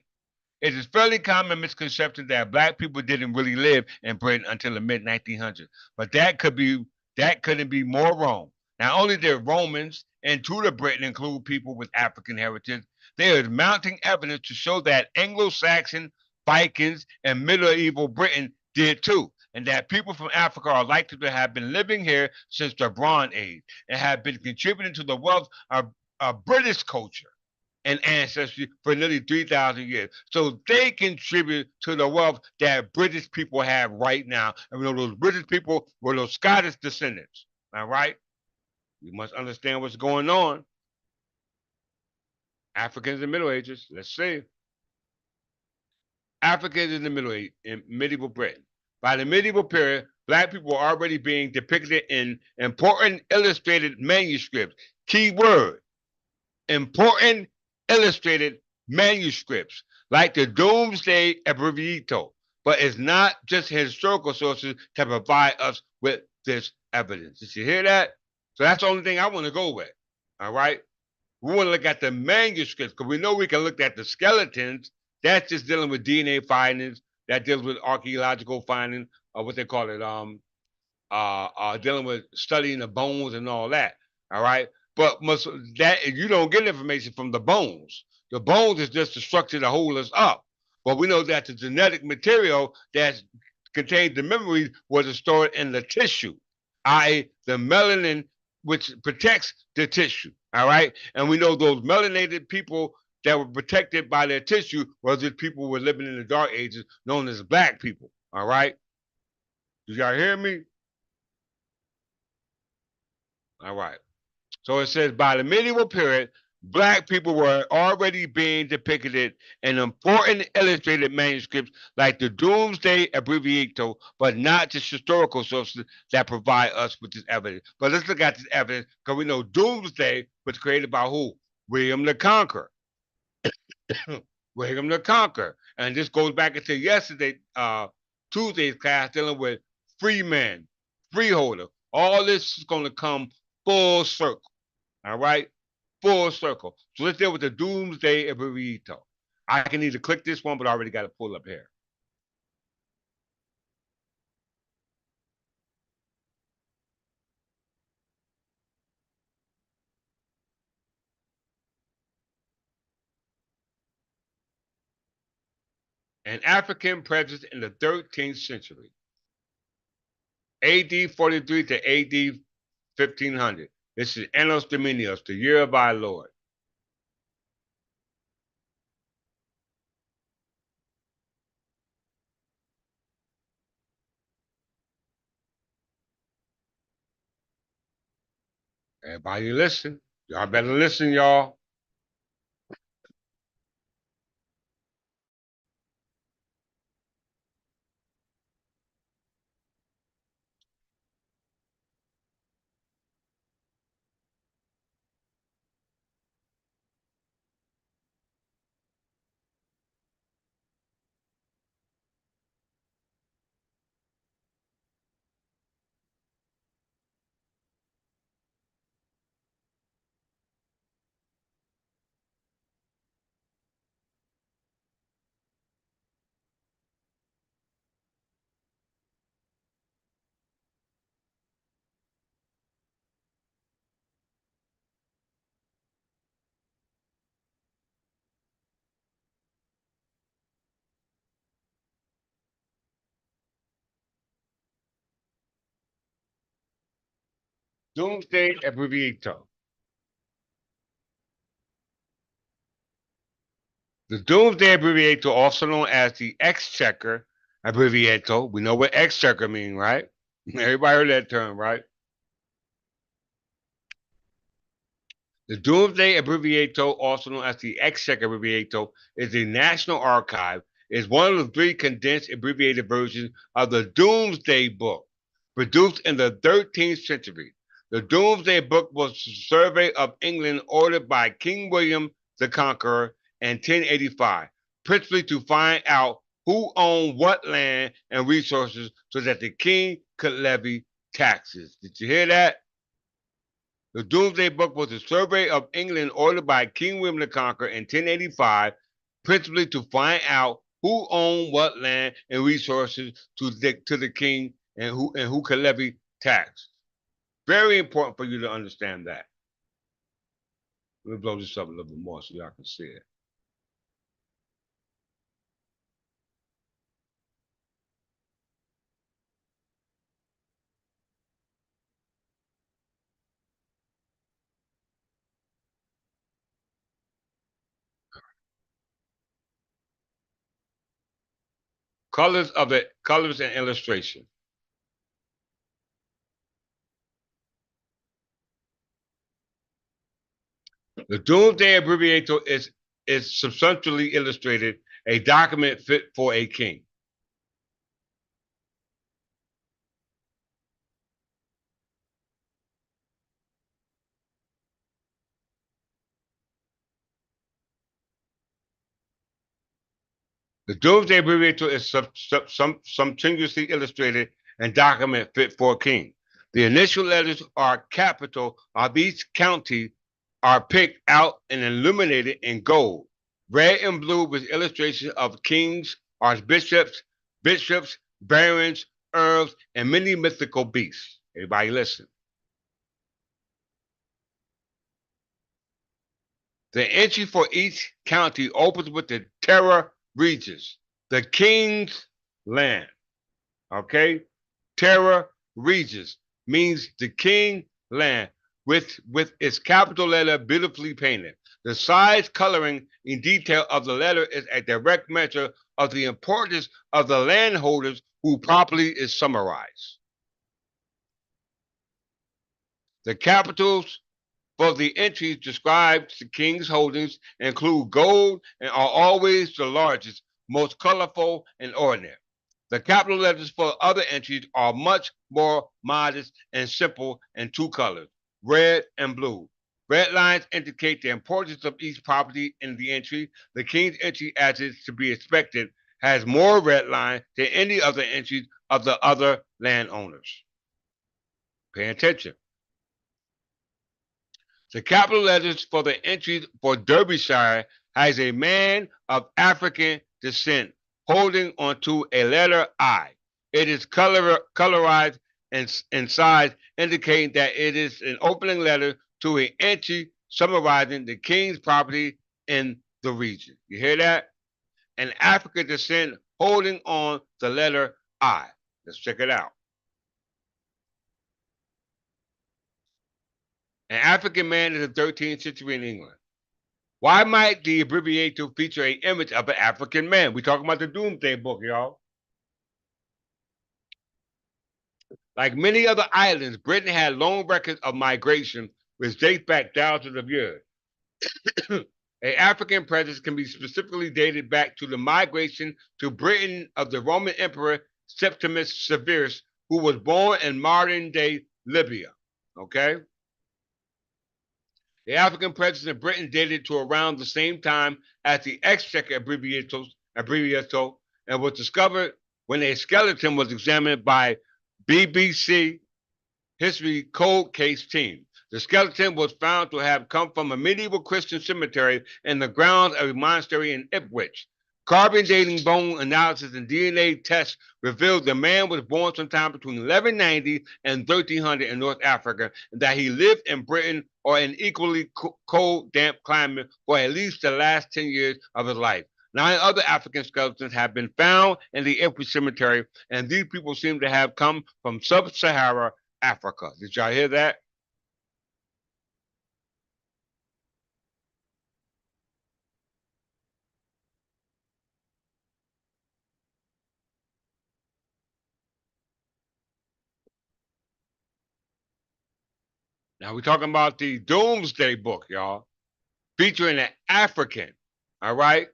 It is fairly common misconception that Black people didn't really live in Britain until the mid 1900s, but that couldn't be more wrong. Not only did Romans and Tudor Britain include people with African heritage, there is mounting evidence to show that Anglo-Saxon, Vikings, and medieval Britain did too, and that people from Africa are likely to have been living here since the Bronze Age and have been contributing to the wealth of British culture. and ancestry for nearly 3,000 years. So they contribute to the wealth that British people have right now. And we know those British people were those Scottish descendants. All right? You must understand what's going on. Africans in the Middle Ages. Let's see. Africans in the Middle Age, in medieval Britain. By the medieval period, black people were already being depicted in important illustrated manuscripts. Key word, important illustrated manuscripts, like the Doomsday Abbreviato. But it's not just historical sources to provide us with this evidence. Did you hear that? So that's the only thing I want to go with. All right. We want to look at the manuscripts because we know we can look at the skeletons. That's just dealing with DNA findings. That deals with archaeological findings, or what they call it, dealing with studying the bones and all that. All right, but that you don't get information from the bones. The bones is just the structure to hold us up. But we know that the genetic material that contains the memory was stored in the tissue, i.e., the melanin, which protects the tissue. All right, and we know those melanated people that were protected by their tissue was the people who were living in the dark ages, known as black people. All right, do y'all hear me? All right. So it says by the medieval period, black people were already being depicted in important illustrated manuscripts like the Doomsday Abbreviato, but not just historical sources that provide us with this evidence. But let's look at this evidence because we know Doomsday was created by who? William the Conqueror. William the Conqueror. And this goes back into yesterday, Tuesday's class dealing with freemen, freeholder. All this is going to come full circle. All right? Full circle. So let's deal with the Doomsday Abbreviato. I can either click this one, but I already got to pull up here. An African presence in the 13th century, AD 43 to AD 1500. This is Annos Dominios, the year of our Lord. Everybody listen. Y'all better listen, y'all. Doomsday Abbreviato. The Doomsday Abbreviator, also known as the Exchequer Abbreviator. We know what Exchequer means, right? Everybody heard that term, right? The Doomsday Abbreviator, also known as the Exchequer Abbreviator, is the National Archive. Is one of the three condensed abbreviated versions of the Doomsday Book, produced in the 13th century. The Doomsday Book was a survey of England ordered by King William the Conqueror in 1085, principally to find out who owned what land and resources so that the king could levy taxes. Did you hear that? The Doomsday Book was a survey of England ordered by King William the Conqueror in 1085, principally to find out who owned what land and resources to the king and who could levy tax. Very important for you to understand that. Let me blow this up a little bit more so y'all can see it. Colors and illustration. The Doomsday Abbreviator is substantially illustrated, a document fit for a king. The Doomsday Abbreviator is sumptuously illustrated and document fit for a king. The initial letters are capital of each county are picked out and illuminated in gold, red and blue with illustrations of kings, archbishops, bishops, barons, earls, and many mythical beasts. Everybody listen. The entry for each county opens with the terra regis, the king's land. Okay? Terra regis means the king land with its capital letter beautifully painted. The size, coloring, and detail of the letter is a direct measure of the importance of the landholders who properly is summarized. The capitals for the entries described the king's holdings include gold and are always the largest, most colorful, and ordinary. The capital letters for other entries are much more modest and simple in two colors, red and blue. Red lines indicate the importance of each property in the entry. The king's entry, as is to be expected, has more red lines than any other entries of the other landowners. Pay attention. The capital letters for the entries for Derbyshire has a man of African descent holding onto a letter I. It is colorized in size, indicating that it is an opening letter to an entry summarizing the king's property in the region. You hear that? An African descent holding on the letter I. Let's check it out. An African man in the 13th century in England. Why might the abbreviator feature an image of an African man? We're talking about the Doomsday Book, y'all. Like many other islands, Britain had long records of migration, which dates back thousands of years. An African presence can be specifically dated back to the migration to Britain of the Roman Emperor Septimus Severus, who was born in modern-day Libya. Okay? The African presence in Britain dated to around the same time as the Exchequer abbreviato and was discovered when a skeleton was examined by BBC History Cold Case Team. The skeleton was found to have come from a medieval Christian cemetery in the grounds of a monastery in Ipswich. Carbon dating, bone analysis, and DNA tests revealed the man was born sometime between 1190 and 1300 in North Africa, and that he lived in Britain or an equally cold, damp climate for at least the last 10 years of his life. 9 other African skeletons have been found in the Ipswich cemetery, and these people seem to have come from sub-Sahara Africa. Did y'all hear that? Now we're talking about the Doomsday Book, y'all, featuring an African. All right.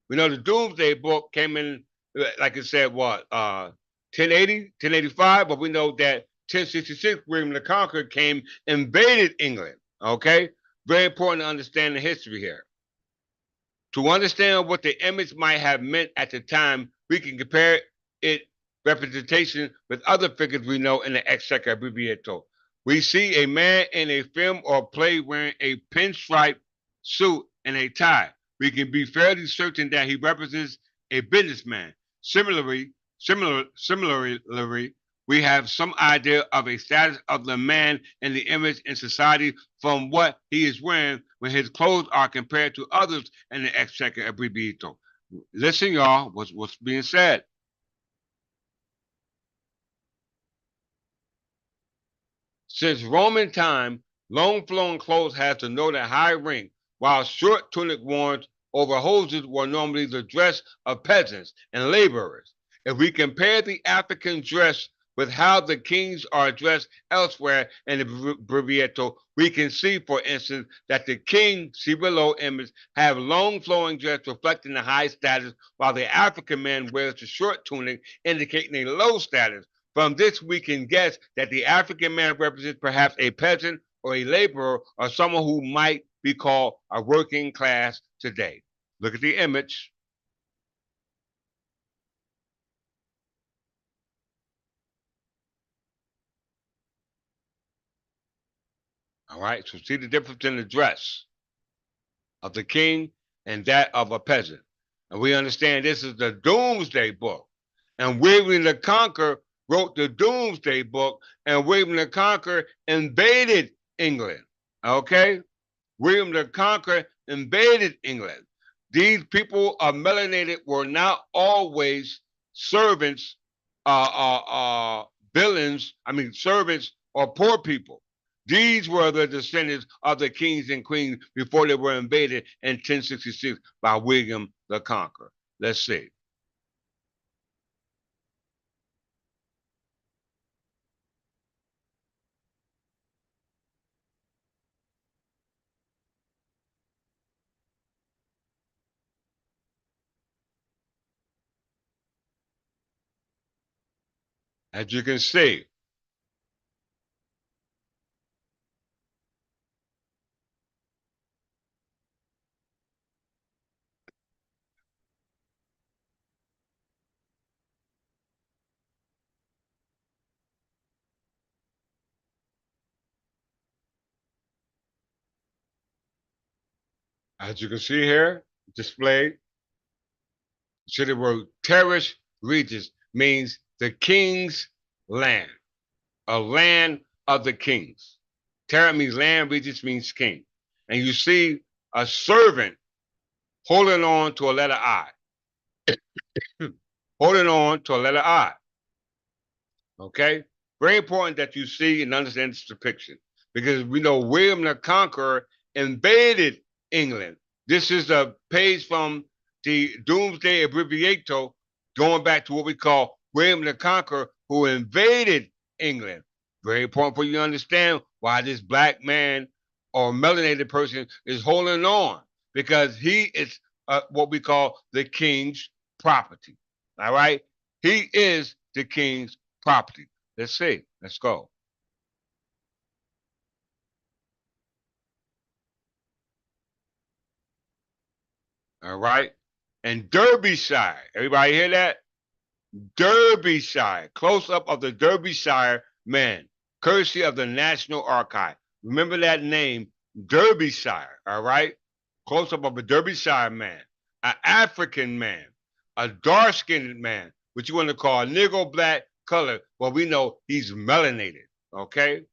We know the Doomsday Book came in, like I said, what, 1080, 1085, but we know that 1066, William the Conqueror came, invaded England. Okay. Very important to understand the history here. To understand what the image might have meant at the time, we can compare its representation with other figures we know in the Exchequer abbreviator. We see a man in a film or play wearing a pinstripe suit and a tie. We can be fairly certain that he represents a businessman. Similarly, we have some idea of a status of the man in the image in society from what he is wearing when his clothes are compared to others in the Exchequer abbreviator. Listen, y'all, what's being said. Since Roman time, long flowing clothes had denoted high rank, while short tunic worn over hoses were normally the dress of peasants and laborers. If we compare the African dress with how the kings are dressed elsewhere in the Breviario, we can see, for instance, that the king, see below image, have long flowing dress reflecting the high status, while the African man wears a short tunic indicating a low status. From this, we can guess that the African man represents perhaps a peasant or a laborer or someone who might be called a working class today. Look at the image. All right, so see the difference in the dress of the king and that of a peasant. And we understand this is the Doomsday Book. And William the Conqueror wrote the Doomsday Book, and William the Conqueror invaded England. Okay? William the Conqueror invaded England. These people melanated were not always servants, villains, servants or poor people. These were the descendants of the kings and queens before they were invaded in 1066 by William the Conqueror. Let's see. As you can see, here, displayed, so the word terrace regis means the king's land, a land of the kings. Terra means land, regis means king. And you see a servant holding on to a letter I, holding on to a letter I. Okay? Very important that you see and understand this depiction because we know William the Conqueror invaded England. This is a page from the Doomsday Abbreviato going back to what we call William the Conqueror who invaded England. Very important for you to understand why this black man or melanated person is holding on because he is what we call the king's property. All right? He is the king's property. Let's see. Let's go. All right. And Derbyshire. Everybody hear that? Derbyshire. Close up of the Derbyshire man, courtesy of the National Archive. Remember that name, Derbyshire. All right. Close up of a Derbyshire man, an African man, a dark skinned man, which you want to call a Negro black color. Well, we know he's melanated. Okay.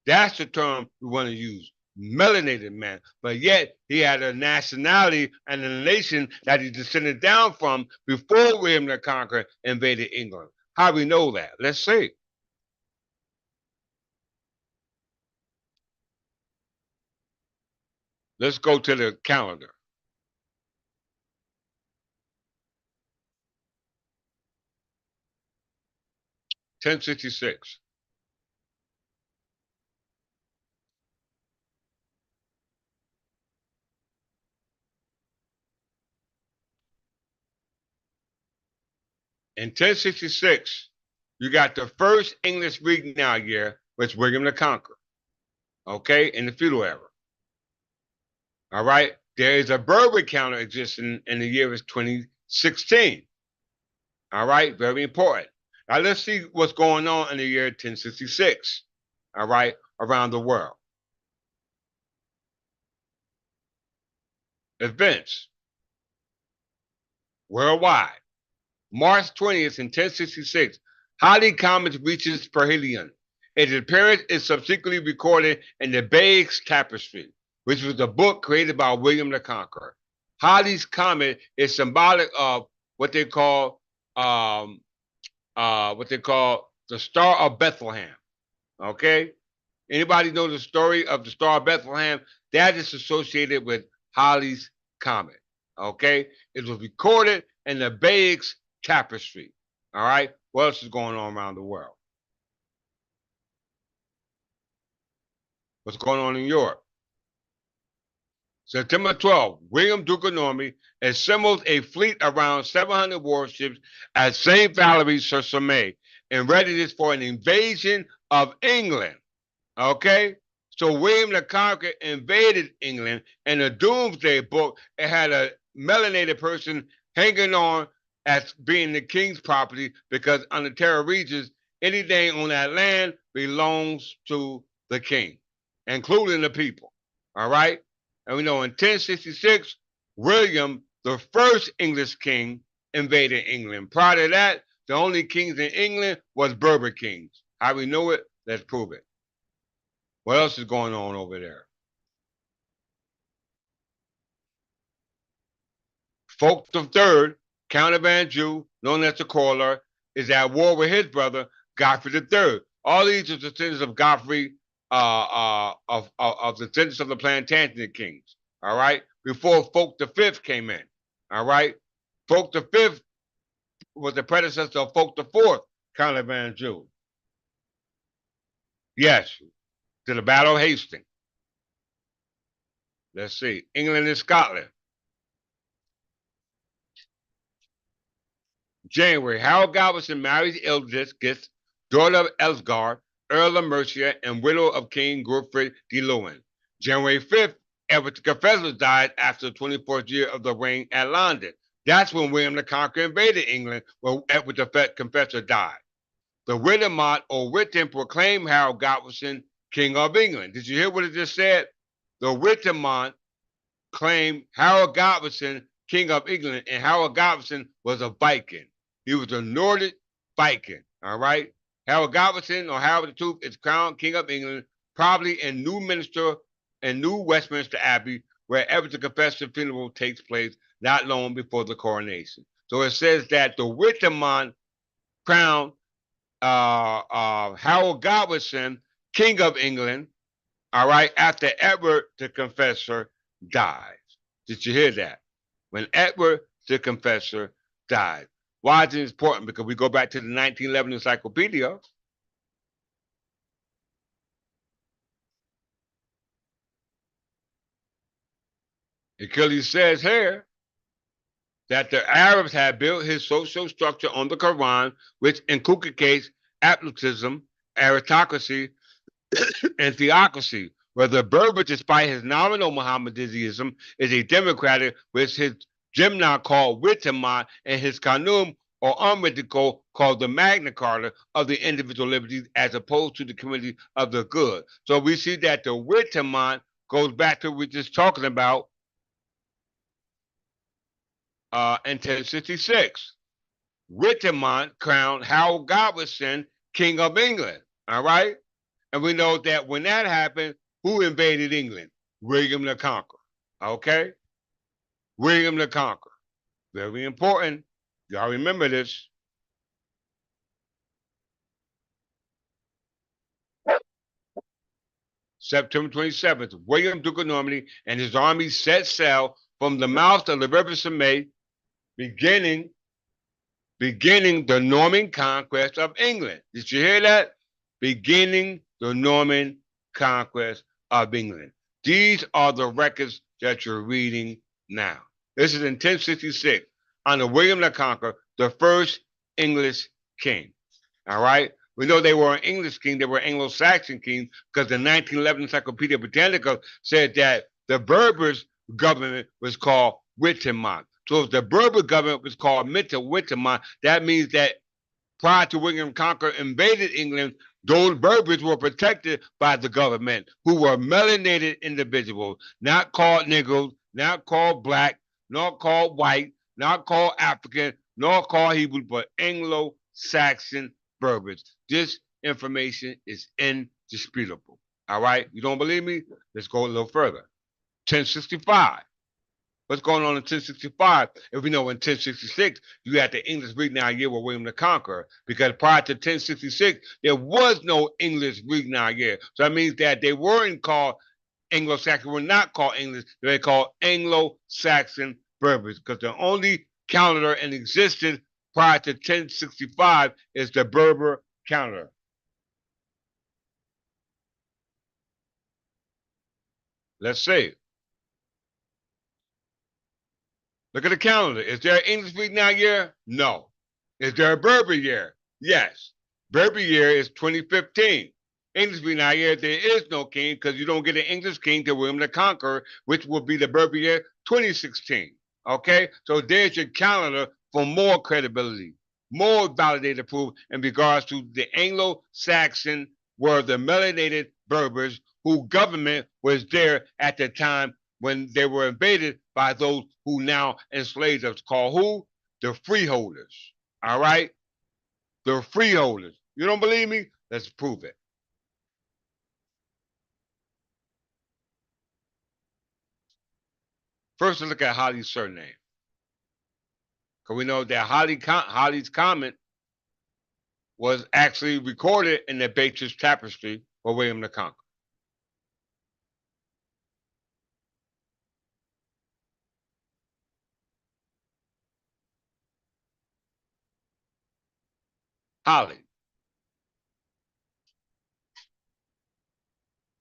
That's the term we want to use. Melanated man. But yet he had a nationality and a nation that he descended down from before William the Conqueror invaded England. How do we know that? Let's see. Let's go to the calendar. 1066. In 1066, you got the first English regnal year, which William the Conqueror. Okay, in the feudal era. All right. There is a Berber calendar existing in the year of 2016. All right, very important. Now let's see what's going on in the year 1066. All right, around the world. Events worldwide. March 20th in 1066, Halley Comet reaches perihelion. Its appearance is subsequently recorded in the Bayeux Tapestry, which was a book created by William the Conqueror. Halley's Comet is symbolic of what they call the Star of Bethlehem. Okay, anybody know the story of the Star of Bethlehem? That is associated with Halley's Comet. Okay, it was recorded in the Bayeux Tapestry. All right. What else is going on around the world? What's going on in Europe? September 12th, William Duke of Normandy assembled a fleet around 700 warships at St. Valery-sur-Somme in readiness for an invasion of England. Okay? So William the Conqueror invaded England, and the Doomsday Book, it had a melanated person hanging on as being the king's property because under terror regions, anything on that land belongs to the king, including the people. All right? And we know in 1066, William, the first English king, invaded England. Prior to that, the only kings in England was Berber kings. How we know it? Let's prove it. What else is going on over there? Fulk III, Count of Anjou, known as the Caller, is at war with his brother, Godfrey III. All these are descendants of Godfrey, of the descendants of the Plantagenet kings. All right, before Fulk V came in. All right, Fulk V was the predecessor of Fulk IV, Count of Anjou. Yes, to the Battle of Hastings. Let's see, England and Scotland. January, Harold Galveston marries Eldris, daughter of Elsgard, Earl of Mercia, and widow of King Godfrey de Lewin. January 5th, Edward the Confessor died after the 24th year of the reign at London. That's when William the Conqueror invaded England, where Edward the Confessor died. The Wittemont or Witten proclaimed Harold Galveston King of England. Did you hear what it just said? The Wittemont claimed Harold Galveston King of England, and Harold Galveston was a Viking. He was a Nordic Viking, all right? Harold Galveston, or Harold the Tooth, is crowned King of England, probably in New Westminster Abbey, where Edward the Confessor's funeral takes place not long before the coronation. So it says that the Wittemont crowned Harold Galveston King of England, all right, after Edward the Confessor died. Did you hear that? When Edward the Confessor died. Why is it important? Because we go back to the 1911 encyclopedia. It clearly says here that the Arabs had built his social structure on the Quran, which inculcates absolutism, aristocracy, and theocracy, where the Berber, despite his nominal Mohammedanism, is a democratic, with his Jimna called Wittemont and his Qanun or unwritten called the Magna Carta of the individual liberties as opposed to the community of the good. So we see that the Wittemont goes back to what we're just talking about in 1066. Wittemont crowned Harold Galveston King of England. All right? And we know that when that happened, who invaded England? William the Conqueror. Okay? William the Conqueror. Very important. Y'all remember this. September 27th, William Duke of Normandy and his army set sail from the mouth of the River Somme, beginning the Norman conquest of England. Did you hear that? Beginning the Norman conquest of England. These are the records that you're reading now. This is in 1066 under William the Conqueror, the first English king. All right? We know they were an English king, they were Anglo-Saxon king, because the 1911 Encyclopedia Britannica said that the Berbers government was called Wittemont. So if the Berber government was called Wittemont, that means that prior to William Conqueror invaded England, those Berbers were protected by the government, who were melanated individuals, not called Negroes, not called black, not called white, not called African, nor called Hebrew, but Anglo-Saxon Berbers. This information is indisputable. All right? You don't believe me? Let's go a little further. 1065. What's going on in 1065? If we know in 1066, you had the English Regnal Year with William the Conqueror, because prior to 1066, there was no English Regnal Year. So that means that they weren't called Anglo-Saxon, were not called English, they were called Anglo-Saxon Berbers, because the only calendar in existence prior to 1065 is the Berber calendar. Let's see. Look at the calendar. Is there an English speaking now year? No. Is there a Berber year? Yes. Berber year is 2015. English speaking now year, there is no king because you don't get an English king to William the Conqueror, which will be the Berber year 2016. Okay? So there's your calendar for more credibility, more validated proof in regards to the Anglo-Saxon were the melanated Berbers whose government was there at the time when they were invaded by those who now enslaved us, called who? The freeholders. All right? The freeholders. You don't believe me? Let's prove it. First, let's look at Holly's surname. Because we know that Holly's comment was actually recorded in the Beatrice Tapestry for William the Conqueror. Holly.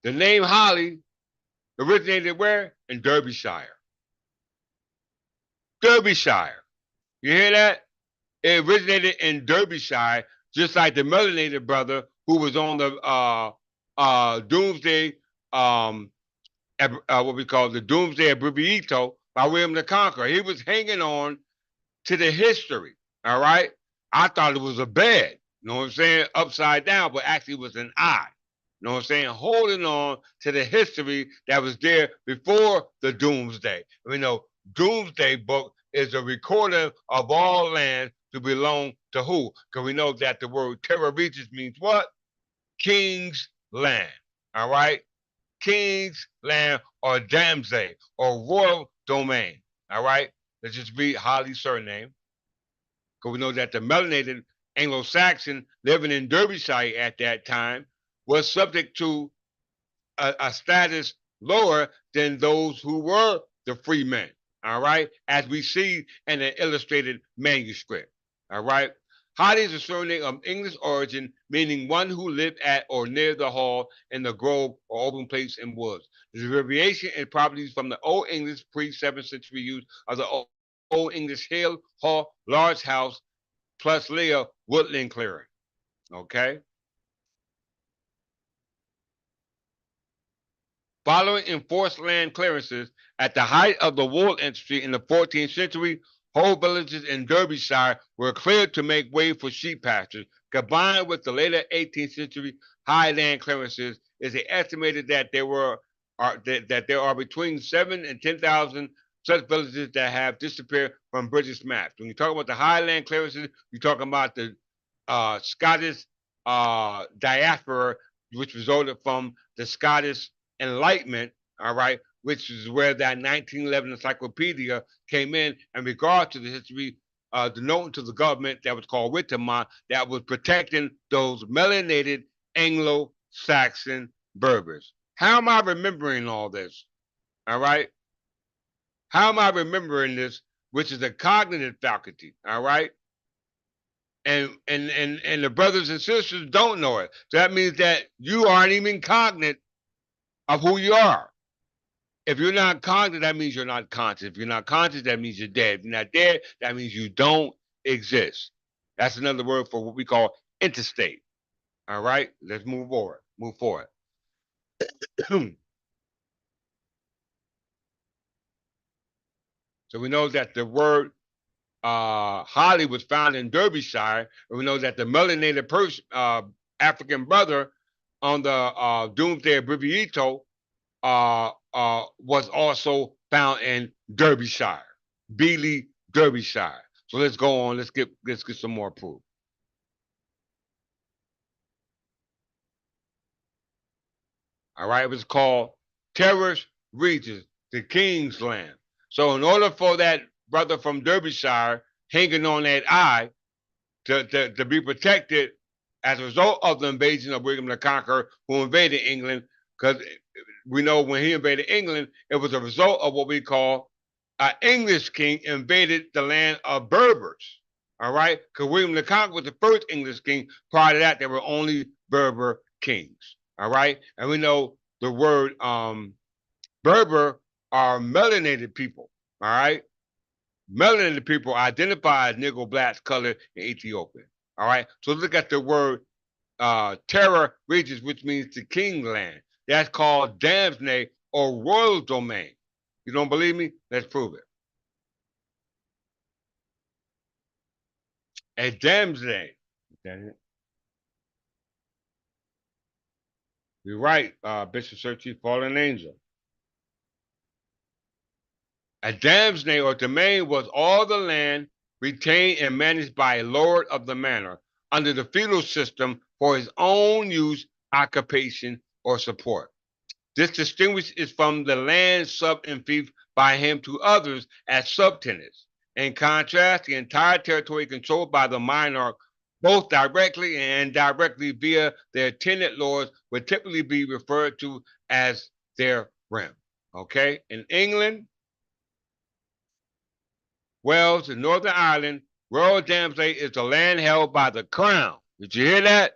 The name Holly originated where? In Derbyshire. Derbyshire. You hear that? It originated in Derbyshire, just like the melanated brother who was on the Doomsday, what we call the Doomsday Abbreviato by William the Conqueror. He was hanging on to the history. All right. I thought it was a bed, you know what I'm saying? Upside down, but actually it was an eye. You know what I'm saying? Holding on to the history that was there before the Doomsday. We know Doomsday book is a recorder of all land to belong to who? Because we know that the word terra regis means what? King's land. All right? King's land or damsel or royal domain. All right? Let's just read Holly's surname. Because we know that the melanated Anglo-Saxon living in Derbyshire at that time was subject to a status lower than those who were the freemen. All right, as we see in an illustrated manuscript. All right, Holly is a surname of English origin, meaning one who lived at or near the hall in the grove or open place in woods. The variation in properties from the Old English pre-7th century use of the Old English hill, hall, large house, plus layer woodland clearing. Okay. Following enforced land clearances at the height of the wool industry in the 14th century, whole villages in Derbyshire were cleared to make way for sheep pastures. Combined with the later 18th century high land clearances, is estimated that there are between 7 and 10,000 such villages that have disappeared from British maps. When you talk about the highland clearances, you're talking about the Scottish diaspora, which resulted from the Scottish Enlightenment, all right, which is where that 1911 encyclopedia came in regard to the history, denoting to the government that was called Wittemont, that was protecting those melanated Anglo-Saxon Berbers. How am I remembering all this? All right. How am I remembering this, which is a cognitive faculty? All right. And the brothers and sisters don't know it. So that means that you aren't even cognate of who you are. If you're not conscious, that means you're not conscious. If you're not conscious, that means you're dead. If you're not dead, that means you don't exist. That's another word for what we call interstate. All right, let's move forward. Move forward. So we know that the word Holly was found in Derbyshire, and we know that the melanated African brother on the Doomsday Abbreviato was also found in Derbyshire, Beeley, Derbyshire. So let's go on. Let's get some more proof. All right, it was called Terra Regis, the King's Land. So in order for that brother from Derbyshire hanging on that eye to be protected as a result of the invasion of William the Conqueror, who invaded England, because we know when he invaded England, it was a result of what we call an English king invaded the land of Berbers. All right, because William the Conqueror was the first English king. Prior to that, there were only Berber kings. All right, and we know the word Berber are melanated people. All right, melanated people identify as Negro blacks color in Ethiopia. All right, so look at the word Terra Regis, which means the king land. That's called Damsne or royal domain. You don't believe me? Let's prove it. A Damsne. You're right, Bishop Searchy, fallen angel. A damsne or domain was all the land retained and managed by a lord of the manor under the feudal system for his own use, occupation, or support. This distinguishes from the land sub and fief by him to others as subtenants. In contrast, the entire territory controlled by the monarch, both directly and indirectly via their tenant lords, would typically be referred to as their rem. Okay? In England, Wales, and Northern Ireland, Royal Damsey is the land held by the crown. Did you hear that?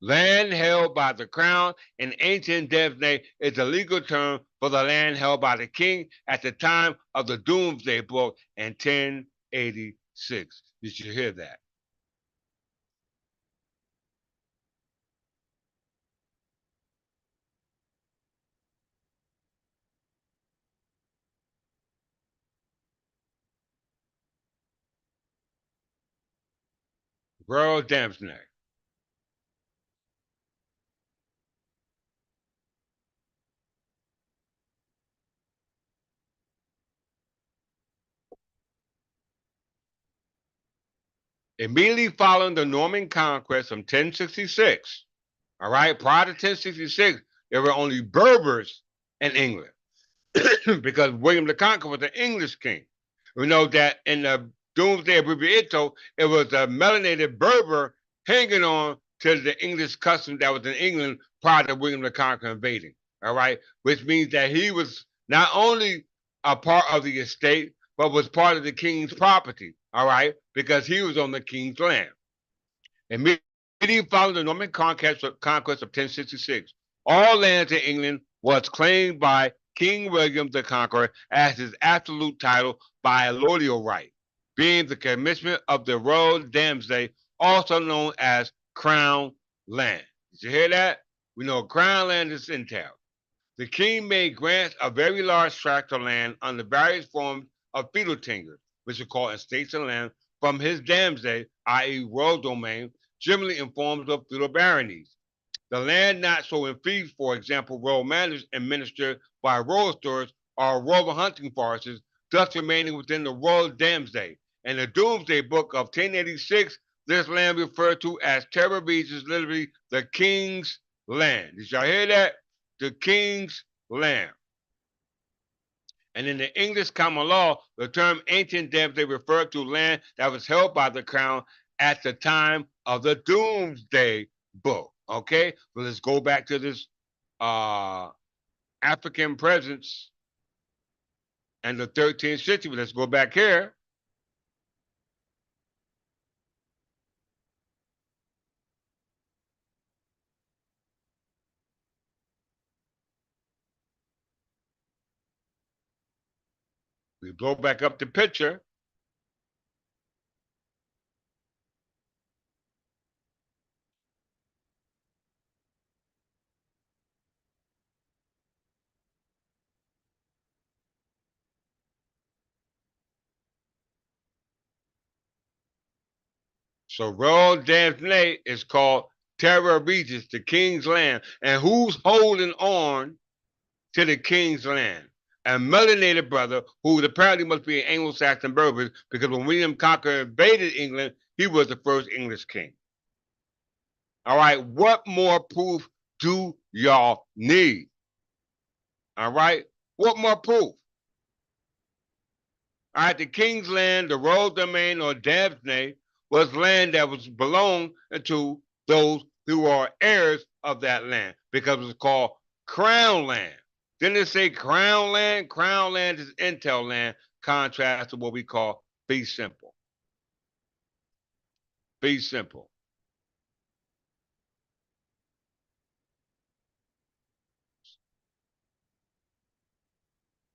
Land held by the crown in ancient Domesday is a legal term for the land held by the king at the time of the Doomsday Book in 1086. Did you hear that? Royal Damsday. Immediately following the Norman conquest of 1066, all right, prior to 1066, there were only Berbers in England. Because William the Conqueror was an English king. We know that in the Doomsday of Ito, it was a melanated Berber hanging on to the English custom that was in England prior to William the Conqueror invading. All right, which means that he was not only a part of the estate, but was part of the king's property. All right, because he was on the king's land. Immediately following the Norman conquest of 1066, all lands in England was claimed by King William the Conqueror as his absolute title by a lordly right, being the commencement of the Royal Domesday, also known as Crown Land. Did you hear that? We know Crown Land is entailed. The king made grants of very large tracts of land under various forms of feudal tenure, which are called estates and land, from his damsday, i.e., royal domain, generally in forms of feudal baronies. The land not so in fiefs, for example, royal manors administered by royal stewards or royal hunting forests, thus remaining within the royal damsday. In the Doomsday Book of 1086, this land referred to as Terra Regis, literally the king's land. Did y'all hear that? The king's land. And in the English common law, the term ancient Domesday referred to land that was held by the crown at the time of the Doomsday Book. Okay, so let's go back to this African presence and the 13th century. Let's go back here. We blow back up the picture. So Royal Daphne is called Terra Regis, the king's land. And who's holding on to the king's land? A melanated brother who apparently must be an Anglo-Saxon Berbers, because when William Conqueror invaded England, he was the first English king. All right, what more proof do y'all need? All right, what more proof? All right, the king's land, the royal domain or Daphne, was land that was belonged to those who are heirs of that land because it was called crown land. Didn't it say crown land? Crown land is intel land, contrast to what we call fee simple. Be simple.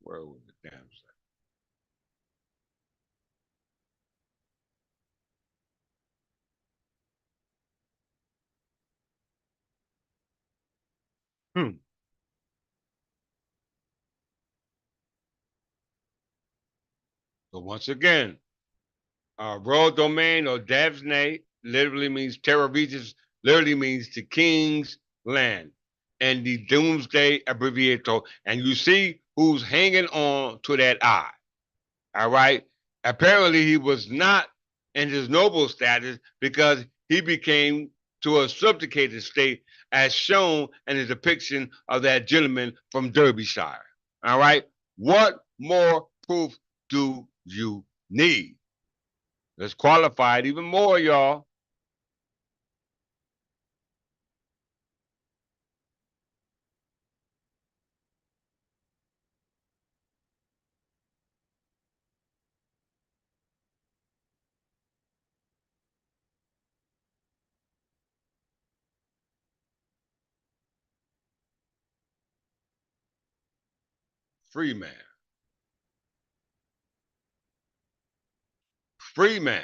Where was the damn thing? Hmm. So once again, royal domain or Devsne literally means terra regis, literally means the king's land. And the doomsday abbreviator. And you see who's hanging on to that eye. All right. Apparently, he was not in his noble status because he became to a subjugated state, as shown in the depiction of that gentleman from Derbyshire. All right. What more proof do you need? Let's qualify it even more, y'all. Freeman. Freeman.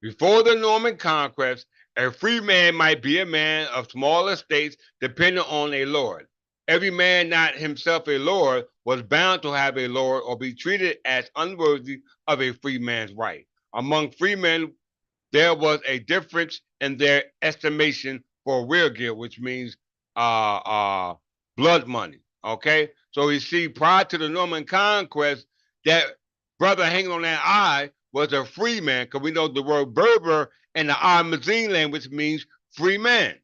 Before the Norman conquest, a free man might be a man of small estates dependent on a lord. Every man not himself a lord was bound to have a lord or be treated as unworthy of a free man's right. Among freemen, there was a difference in their estimation for real guilt, which means uh, uh, blood money. Okay, so you see, prior to the Norman conquest, that brother hanging on that eye was a free man, because we know the word Berber in the Amazigh language means free man.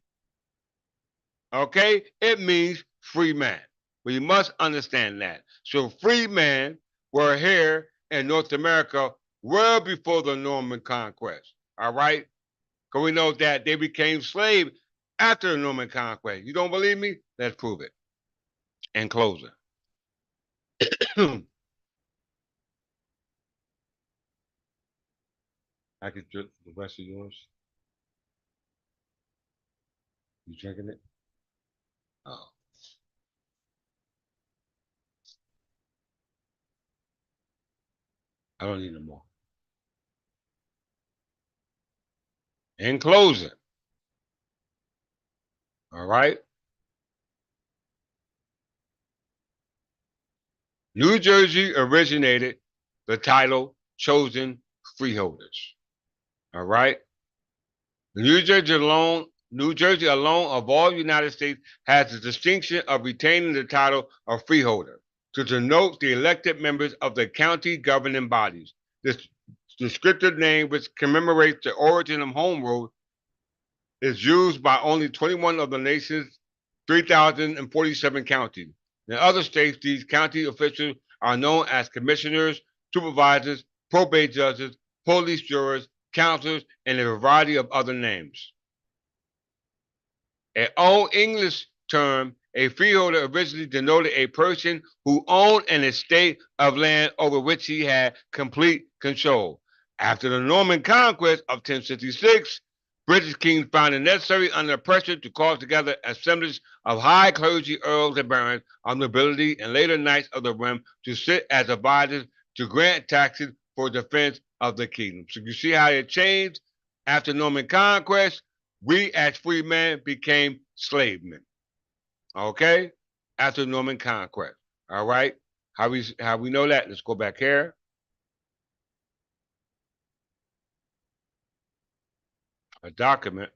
Okay, it means free man. We must understand that. So free men were here in North America well before the Norman conquest. All right, because we know that they became slaves after the Norman conquest. You don't believe me? Let's prove it. In closing, I could drink the rest of yours. You drinking it? Oh, I don't need no more. In closing, all right, New Jersey originated the title chosen freeholders. All right, New Jersey alone of all United States has the distinction of retaining the title of freeholder to denote the elected members of the county governing bodies. This descriptive name, which commemorates the origin of home rule, is used by only 21 of the nation's 3,047 counties. In other states, these county officials are known as commissioners, supervisors, probate judges, police jurors, counselors, and a variety of other names. An Old English term, a freeholder originally denoted a person who owned an estate of land over which he had complete control. After the Norman conquest of 1066, British kings found it necessary under pressure to call together assemblies of high clergy, earls, and barons of nobility and later knights of the realm to sit as advisors to grant taxes for defense of the kingdom. So you see how it changed after Norman conquest. We as free men became slave men. Okay? After Norman conquest. All right? How we know that? Let's go back here. A document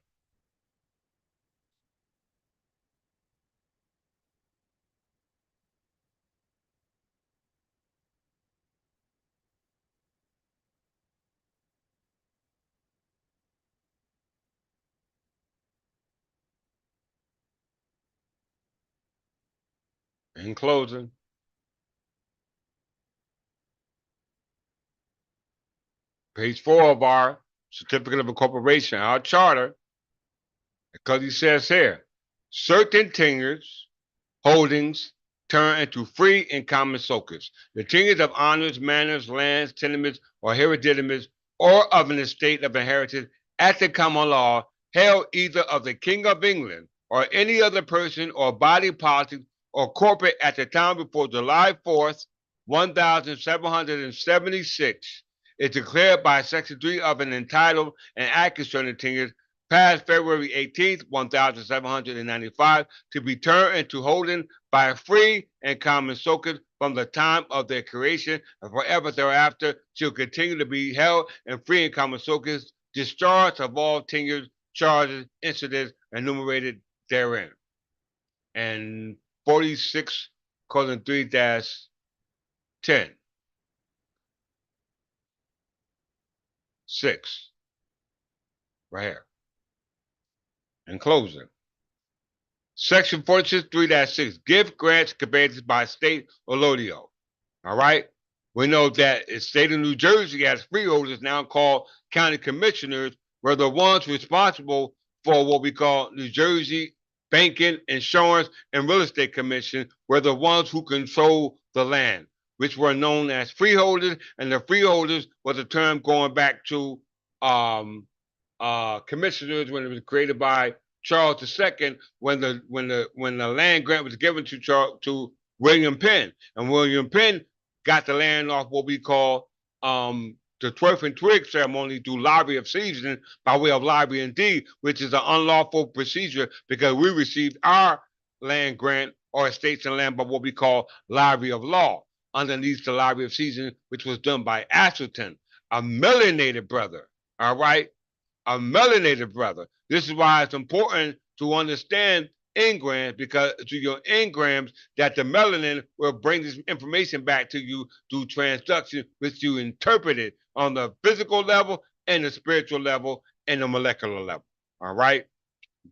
in closing. Page 4 of our certificate of incorporation, our charter, because he says here, certain tenures, holdings turn into free and common soakers. The tenures of honors, manors, lands, tenements, or hereditaments or of an estate of inheritance at the common law held either of the King of England or any other person or body politic or corporate at the time before July 4th, 1776 is declared by Section 3 of an entitled and act concerning tenures passed February 18th, 1795 to be turned into holding by free and common soakers from the time of their creation and forever thereafter shall continue to be held in free and common soakers, discharged of all tenures, charges, incidents enumerated therein. And 46 colon 3 10 6 right here. In closing, Section 46 3-6 gift grants conveyances by state or lodio. All right. We know that the state of New Jersey has freeholders now called county commissioners, were the ones responsible for what we call New Jersey Banking, Insurance, and Real Estate Commission, were the ones who control the land, which were known as freeholders, and the freeholders was a term going back to commissioners when it was created by Charles II when the land grant was given to William Penn, and William Penn got the land off what we call the twerf and twig ceremony through lottery of season by way of lottery and deed, which is an unlawful procedure because we received our land grant or estates and land by what we call lottery of law underneath the lottery of season, which was done by Atherton, a melanated brother. All right, a melanated brother. This is why it's important to understand engrams, because through your engrams that the melanin will bring this information back to you through transduction, which you interpret it on the physical level and the spiritual level and the molecular level. All right?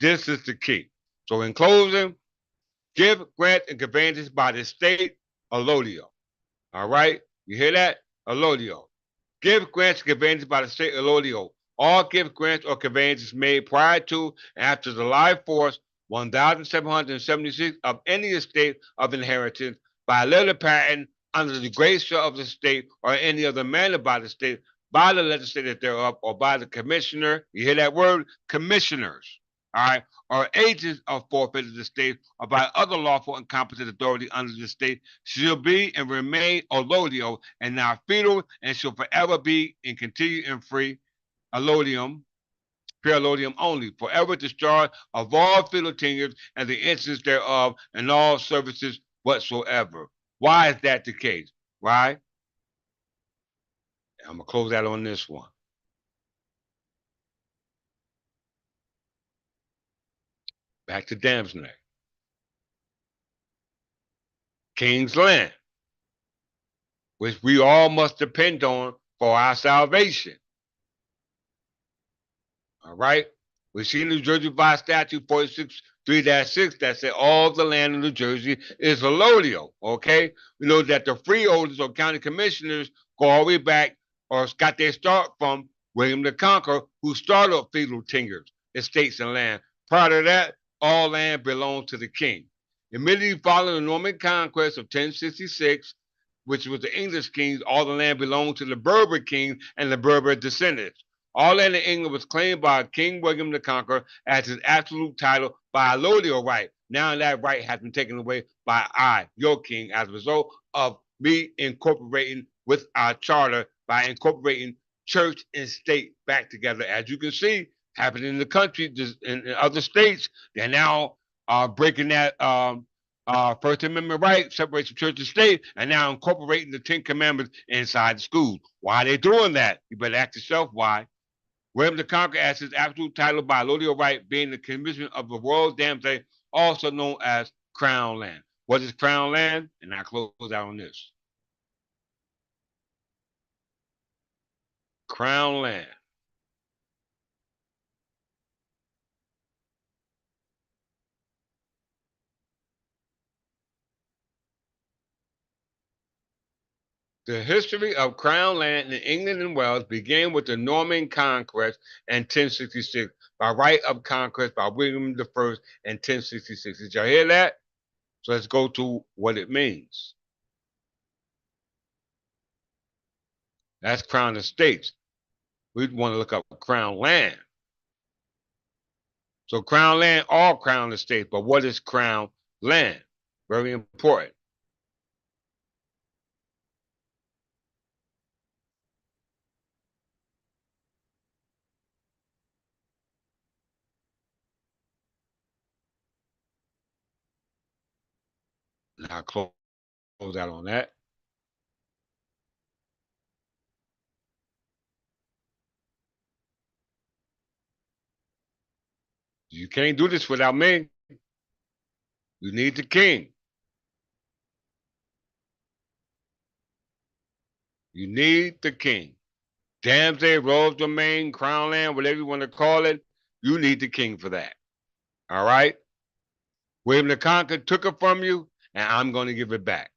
This is the key. So in closing, give, grant, and conveyances by the state, allotio. All right? You hear that? Allotio. Give, grants, and conveyances by the state, allotio. All gift grants or conveyances made prior to and after July 4th, 1776 of any estate of inheritance by letter patent under the grace of the state or any other manner by the state, by the legislature thereof, or by the commissioner. You hear that word? Commissioners. All right. Or agents of forfeited the state or by other lawful and competent authority under the state shall be and remain allotio and now feudal and shall forever be and continue in free allodium, pure allodium only, forever discharged of all feudal tenures and the instance thereof and all services whatsoever. Why is that the case? Why? I'm going to close that on this one. Back to Dam's Neck. King's land, which we all must depend on for our salvation. All right? We see New Jersey Revised Statute 46 3-6 that said all the land in New Jersey is allotio. Okay? We know that the freeholders or county commissioners go all the way back or got their start from William the Conqueror, who started feudal tenures, estates, and land. Prior to that, all land belonged to the king. Immediately following the Norman conquest of 1066, which was the English kings, all the land belonged to the Berber kings and the Berber descendants. All land in England was claimed by King William the Conqueror as his absolute title by allotio right. Now that right has been taken away by I, your king, as a result of me incorporating with our charter by incorporating church and state back together. As you can see, happening in the country, in other states, they're now breaking that First Amendment right, separation of church and state, and now incorporating the Ten Commandments inside the school. Why are they doing that? You better ask yourself why. William the Conqueror as his absolute title by allotio right being the commission of the royal damsel, also known as Crown Land. What is Crown Land? And I close out on this. Crown Land. The history of Crown Land in England and Wales began with the Norman Conquest in 1066 by right of conquest by William I in 1066. Did y'all hear that? So let's go to what it means. That's Crown Estates. we want to look up crown land. So crown land, all crown estates, but what is crown land? Very important. And I'll close out on that. You can't do this without me. You need the king. You need the king. Damsey, Rose Domain, Crown Land, whatever you want to call it, you need the king for that. All right? William the Conqueror took it from you, and I'm going to give it back.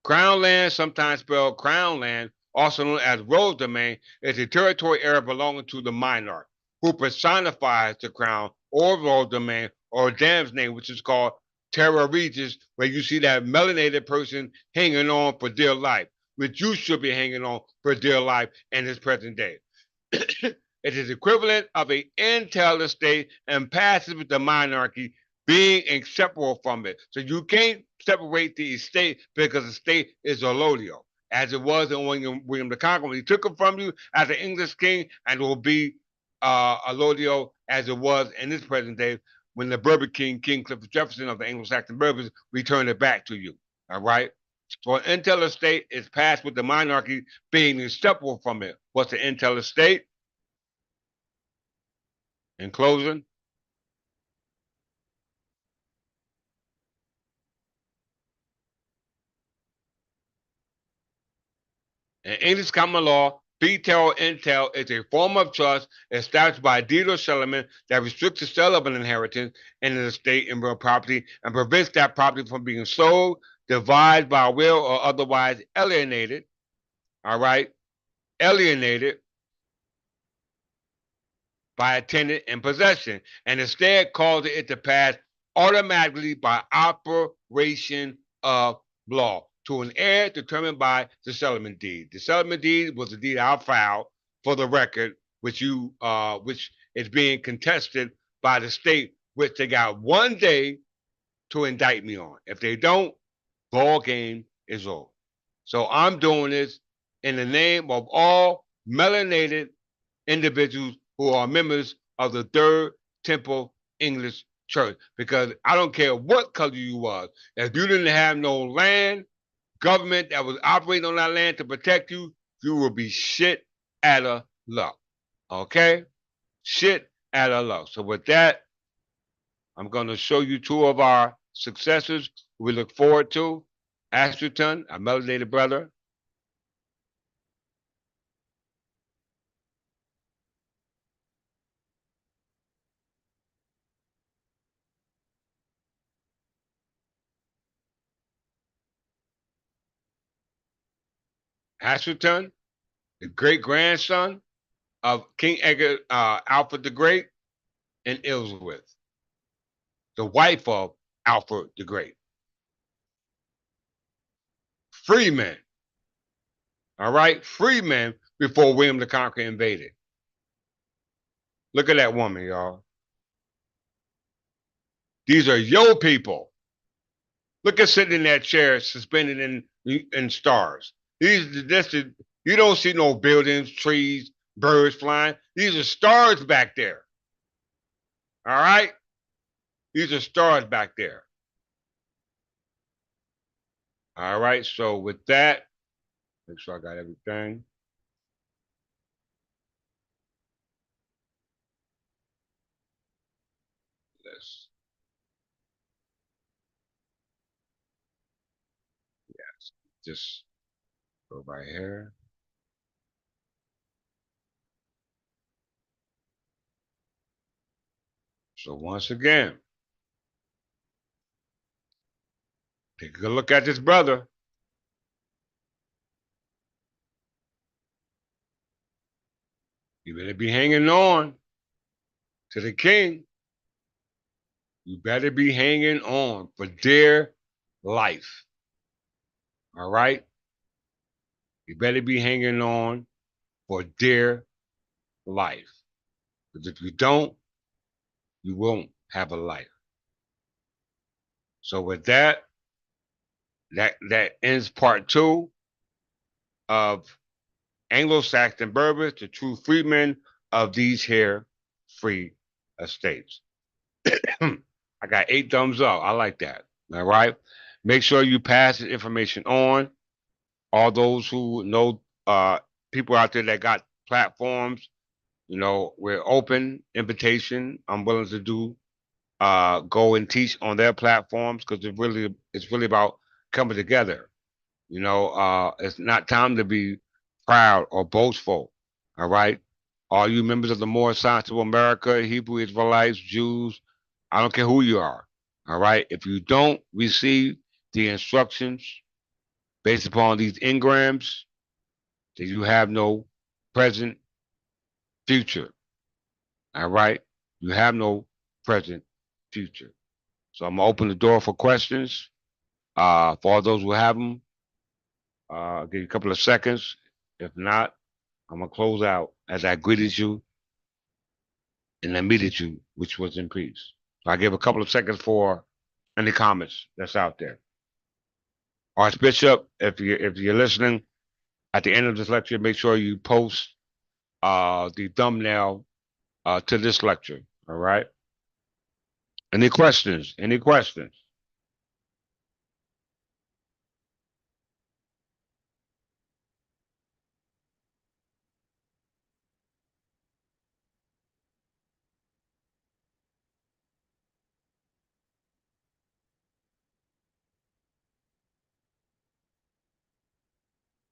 Crown land, sometimes spelled crown land, also known as Rose Domain, is a territory area belonging to the monarch, who personifies the crown or Rose Domain or dam's name, which is called Terra Regis, where you see that melanated person hanging on for dear life, which you should be hanging on for dear life in this present day. It is equivalent of an intel estate and passes with the monarchy, being inseparable from it. So you can't separate the estate because the state is allodial, as it was in William the Conqueror when he took it from you as an English king, and it will be allodial as it was in this present day when the Berber king, King Clifford Jefferson of the Anglo-Saxon Berbers, returned it back to you. All right. So an intel estate is passed with the monarchy being inseparable from it. What's the intel estate? In closing, in English common law, betel or intel is a form of trust established by a deed or settlement that restricts the sale of an inheritance in an estate in real property and prevents that property from being sold, divided by will, or otherwise alienated. All right, alienated by a tenant in possession, and instead causes it to pass automatically by operation of law to an heir determined by the settlement deed. The settlement deed was the deed I filed for the record, which is being contested by the state, which they got 1 day to indict me on. If they don't, ball game is over. So I'm doing this in the name of all melanated individuals who are members of the Third Temple English Church. Because I don't care what color you was, if you didn't have no land, government that was operating on that land to protect you, you will be shit out of luck. Okay? Shit out of luck. So with that, I'm going to show you two of our successors we look forward to. Asterton, our melanated brother. Asterton, the great grandson of King Edgar Alfred the Great, and Ellsworth, the wife of Alfred the Great. Freemen, all right? Freemen before William the Conqueror invaded. Look at that woman, y'all. These are your people. Look at sitting in that chair suspended in stars. You don't see no buildings, trees, birds flying. These are stars back there. All right? These are stars back there. All right. So with that, make sure I got everything. Let's just go right here. So once again, take a good look at this brother. You better be hanging on to the king. You better be hanging on for dear life. All right? You better be hanging on for dear life. Because if you don't, you won't have a life. So with that, that ends part 2 of Anglo-Saxon Berbers, the true freemen of these here free estates. I got 8 thumbs up. I like that. All right. Make sure you pass this information on. All those who know people out there that got platforms, we're open invitation. I'm willing to do go and teach on their platforms because it's really about coming together. It's not time to be proud or boastful. All right. All you members of the Moorish Science of America, Hebrew Israelites, Jews, I don't care who you are. All right. If you don't receive the instructions based upon these engrams, then you have no present future. All right. You have no present future. So I'm gonna open the door for questions. For all those who have them, I'll give you a couple of seconds. If not, I'm gonna close out as I greeted you and admitted you, which was in peace. So I give a couple of seconds for any comments that's out there. Archbishop, if you're listening, at the end of this lecture, make sure you post the thumbnail to this lecture. All right. Any questions? Any questions?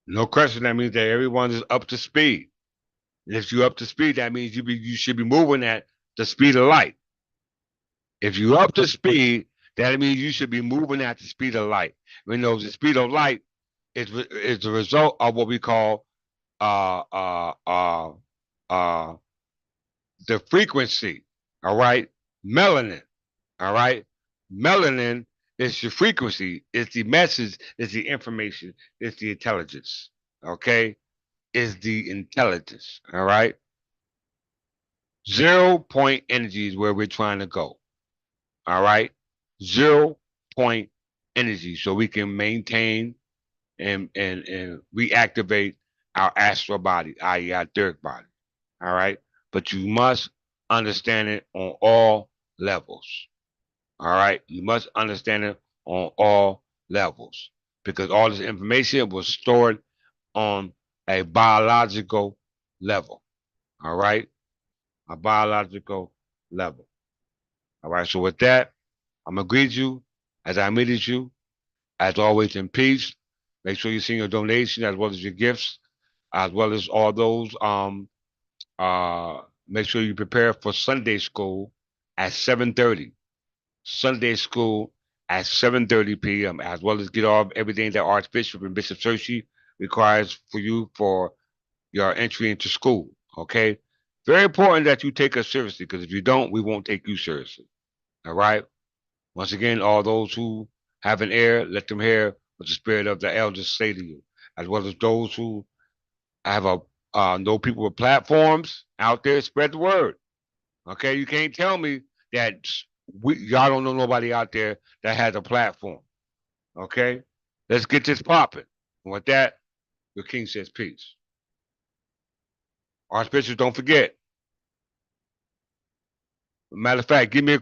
No question. That means that everyone is up to speed. And if you're up to speed, that means you should be moving at the speed of light. If you're up to speed, that means you should be moving at the speed of light. The speed of light is the result of what we call uh uh uh uh the frequency. All right, melanin. All right, melanin is your frequency. It's the message. It's the information. It's the intelligence. Okay, is the intelligence. All right. 0 point energy is where we're trying to go. All right. 0 point energy. So we can maintain and reactivate our astral body, i.e., our etheric body. All right. But you must understand it on all levels. All right. You must understand it on all levels because all this information was stored on a biological level. All right. A biological level. All right. So with that, I'm gonna greet you as I meted you, as always in peace. Make sure you send your donation as well as your gifts, as well as all those. Make sure you prepare for Sunday school at 7:30. Sunday school at 7:30 p.m. as well as get off everything that Archbishop and Bishop Searcy requires for you for your entry into school. Okay. Very important that you take us seriously because if you don't, we won't take you seriously. All right. Once again, all those who have an ear, let them hear what the spirit of the elders say to you, as well as those who have know people with platforms out there, spread the word. Okay, you can't tell me that y'all don't know nobody out there that has a platform. Okay, let's get this popping. And with that, the king says peace. Archbishop, don't forget. Matter of fact, give me a